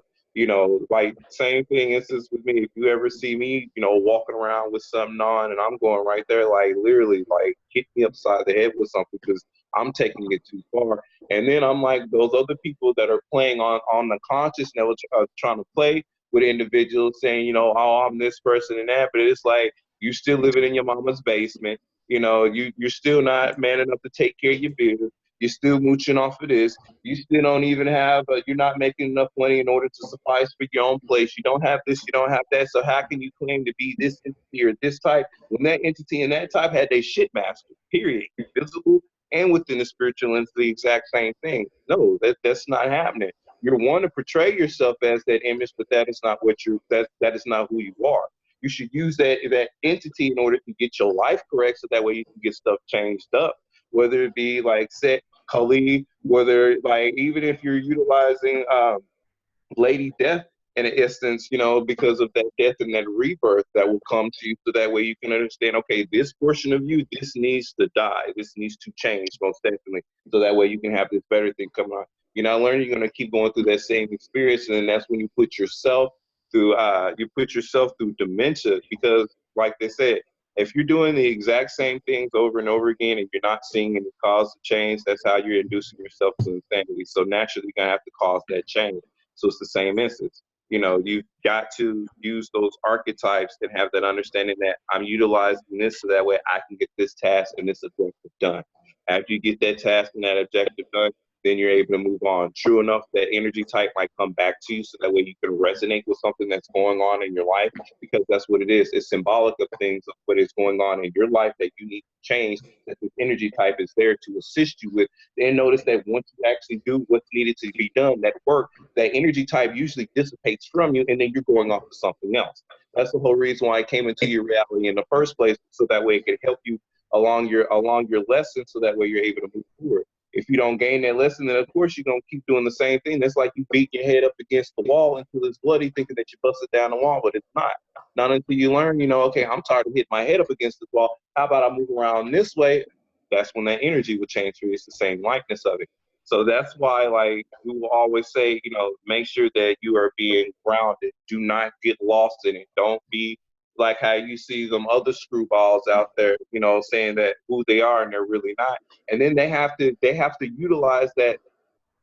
like same thing instance with me. If you ever see me, walking around with something on and I'm going right there, like literally like hit me upside the head with something because I'm taking it too far. And then I'm like those other people that are playing on the conscious level, trying to play with individuals saying, oh, I'm this person and that, but it's like, you still living in your mama's basement. You're still not man enough to take care of your business. You're still mooching off of this. You still don't even have, you're not making enough money in order to suffice for your own place. You don't have this, you don't have that. So how can you claim to be this entity or this type when that entity and that type had their shit mastered, period, visible and within the spiritual entity, the exact same thing? No, that's not happening. You're one to portray yourself as that image, but that is not what that is not who you are. You should use that entity in order to get your life correct, so that way you can get stuff changed up. Whether it be like Set, Kali, whether like even if you're utilizing Lady Death in an instance, because of that death and that rebirth that will come to you, so that way you can understand, okay, this portion of you, this needs to die, this needs to change most definitely, so that way you can have this better thing come on. You're not learning, you're going to keep going through that same experience, and then that's when you put yourself through dementia, because like they said, if you're doing the exact same things over and over again and you're not seeing any cause to change, that's how you're inducing yourself to insanity. So naturally you're going to have to cause that change. So it's the same instance. You know, you've got to use those archetypes and have that understanding that I'm utilizing this so that way I can get this task and this objective done. After you get that task and that objective done, then you're able to move on. True enough, that energy type might come back to you so that way you can resonate with something that's going on in your life, because that's what it is. It's symbolic of things, of what is going on in your life that you need to change, that this energy type is there to assist you with. Then notice that once you actually do what's needed to be done, that work, that energy type usually dissipates from you, and then you're going off to something else. That's the whole reason why I came into your reality in the first place, so that way it can help you along your lesson, so that way you're able to move forward. If you don't gain that lesson, then of course you're gonna keep doing the same thing. That's like you beat your head up against the wall until it's bloody, thinking that you busted down the wall, but it's not. Not until you learn, you know, okay, I'm tired of hitting my head up against the wall. How about I move around this way? That's when that energy will change for you. It's the same likeness of it. So that's why, like, we will always say, you know, make sure that you are being grounded. Do not get lost in it. Don't be like how you see them other screwballs out there, you know, saying that who they are and they're really not. And then they have to utilize that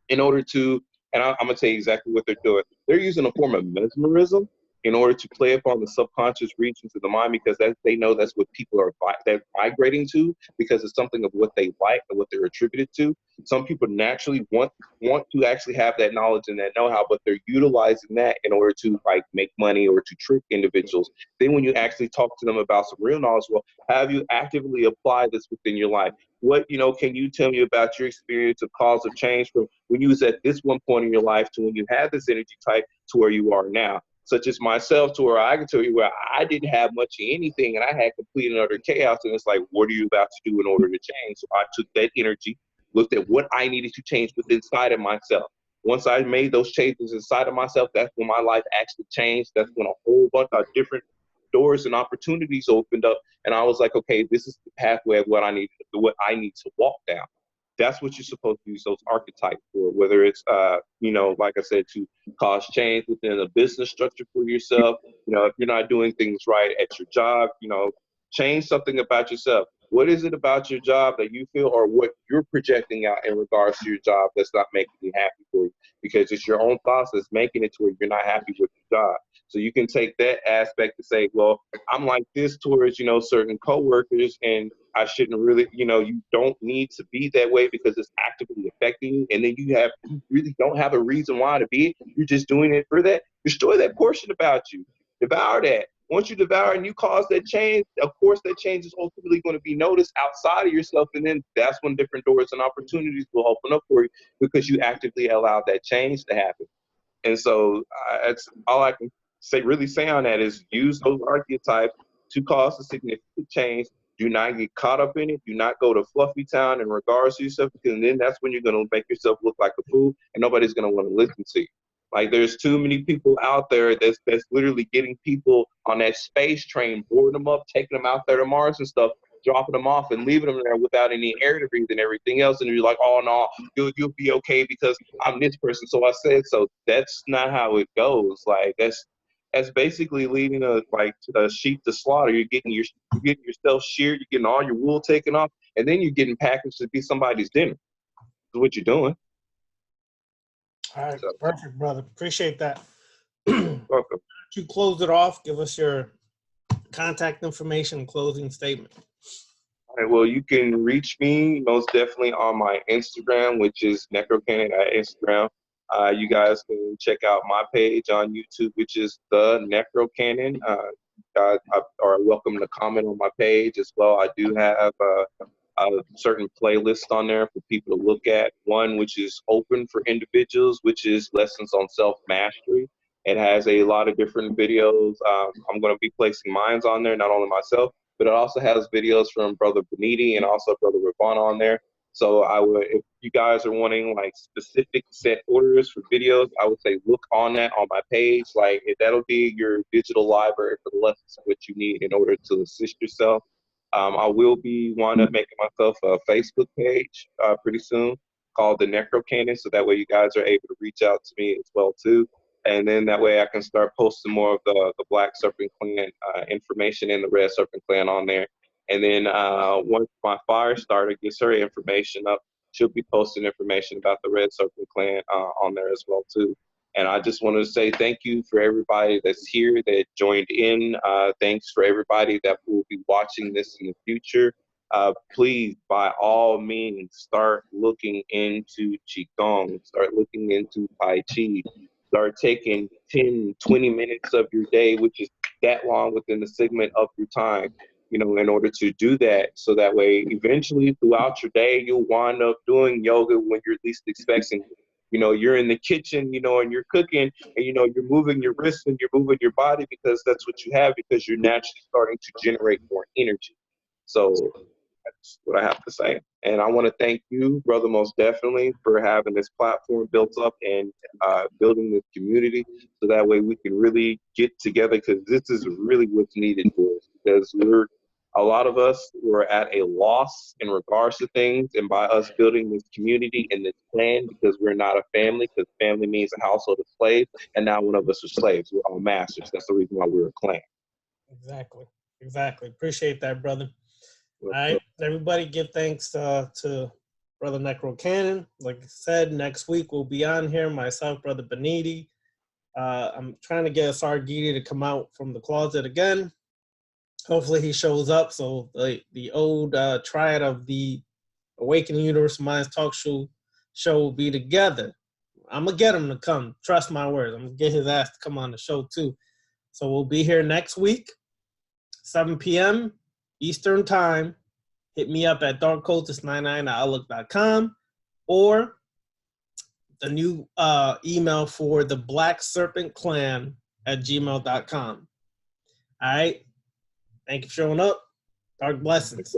in order to, and I'm going to tell you exactly what they're doing. They're using a form of mesmerism in order to play upon the subconscious regions of the mind, because they know that's what people are they're migrating to, because it's something of what they like and what they're attributed to. Some people naturally want to actually have that knowledge and that know-how, but they're utilizing that in order to like make money or to trick individuals. Then when you actually talk to them about some real knowledge, well, have you actively applied this within your life? What, you know, can you tell me about your experience of cause of change from when you was at this one point in your life to when you had this energy type to where you are now? Such as myself, to where I can tell you where I didn't have much of anything and I had complete and utter chaos. And it's like, what are you about to do in order to change? So I took that energy, looked at what I needed to change within inside of myself. Once I made those changes inside of myself, that's when my life actually changed. That's when a whole bunch of different doors and opportunities opened up. And I was like, okay, this is the pathway of what I need to walk down. That's what you're supposed to use those archetypes for, whether it's, you know, like I said, to cause change within a business structure for yourself. You know, if you're not doing things right at your job, you know, change something about yourself. What is it about your job that you feel, or what you're projecting out in regards to your job that's not making you happy for you? Because it's your own thoughts that's making it to where you're not happy with your job. So you can take that aspect to say, well, I'm like this towards, you know, certain coworkers, and I shouldn't really, you know, you don't need to be that way because it's actively affecting you. And then you really don't have a reason why to be. You're just doing it for that. Destroy that portion about you. Devour that. Once you devour and you cause that change, of course, that change is ultimately going to be noticed outside of yourself. And then that's when different doors and opportunities will open up for you, because you actively allowed that change to happen. And so that's all I can say on that is use those archetypes to cause a significant change. Do not get caught up in it. Do not go to Fluffy Town in regards to yourself, because then that's when you're going to make yourself look like a fool and nobody's going to want to listen to you. Like, there's too many people out there that's literally getting people on that space train, boarding them up, taking them out there to Mars and stuff, dropping them off and leaving them there without any air to breathe and everything else. And you're like, oh no, you'll be okay because I'm this person, so I said so. That's not how it goes. Like, that's basically leading a sheep to slaughter. You're getting yourself sheared, you're getting all your wool taken off, and then you're getting packaged to be somebody's dinner. That's what you're doing. All right, so, perfect, brother. Appreciate that. Welcome. To close it off, give us your contact information and closing statement. All right, well, you can reach me most definitely on my Instagram, which is Necrocannon at Instagram. You guys can check out my page on YouTube, which is the Necrocannon. Are welcome to comment on my page as well. I do have a certain playlist on there for people to look at. One which is open for individuals, which is Lessons on Self-Mastery. It has a lot of different videos. I'm going to be placing mine on there, not only myself, but it also has videos from Brother Beniti and also Brother Ravon on there. So if you guys are wanting like specific set orders for videos, I would say look on that on my page. Like, that'll be your digital library for the lessons what you need in order to assist yourself. I will be wind up making myself a Facebook page pretty soon called the Necrocannon, so that way you guys are able to reach out to me as well too. And then that way I can start posting more of the Black Serpent Clan information and the Red Serpent Clan on there. And then once my fire starter gets her information up, she'll be posting information about the Red Serpent Clan on there as well too. And I just wanted to say thank you for everybody that's here that joined in. Thanks for everybody that will be watching this in the future. Please, by all means, start looking into Qi-Gong, start looking into Tai-Chi, start taking 10, 20 minutes of your day, which is that long within the segment of your time, you know, in order to do that. So that way, eventually throughout your day, you'll wind up doing yoga when you're least expecting. You know, you're in the kitchen, you know, and you're cooking, and, you know, you're moving your wrists and you're moving your body because that's what you have, because you're naturally starting to generate more energy. So that's what I have to say. And I want to thank you, brother, most definitely, for having this platform built up and building this community, so that way we can really get together, because this is really what's needed for us, because a lot of us were at a loss in regards to things, and by us building this community and this clan, because we're not a family, because family means a household of slaves, and now one of us are slaves. We're all masters. That's the reason why we're a clan. Exactly. Appreciate that, brother. All right, everybody give thanks to Brother Necrocannon. Like I said, next week we'll be on here, myself, Brother Beniti. I'm trying to get Sargiti to come out from the closet again. Hopefully he shows up, so the old triad of the Awakening Universal Minds talk show will be together. I'm going to get him to come. Trust my words. I'm going to get his ass to come on the show too. So we'll be here next week, 7 p.m. Eastern Time. Hit me up at darkcultist99@outlook.com, or the new email for the Black Serpent Clan @gmail.com. All right. Thank you for showing up. Dark blessings.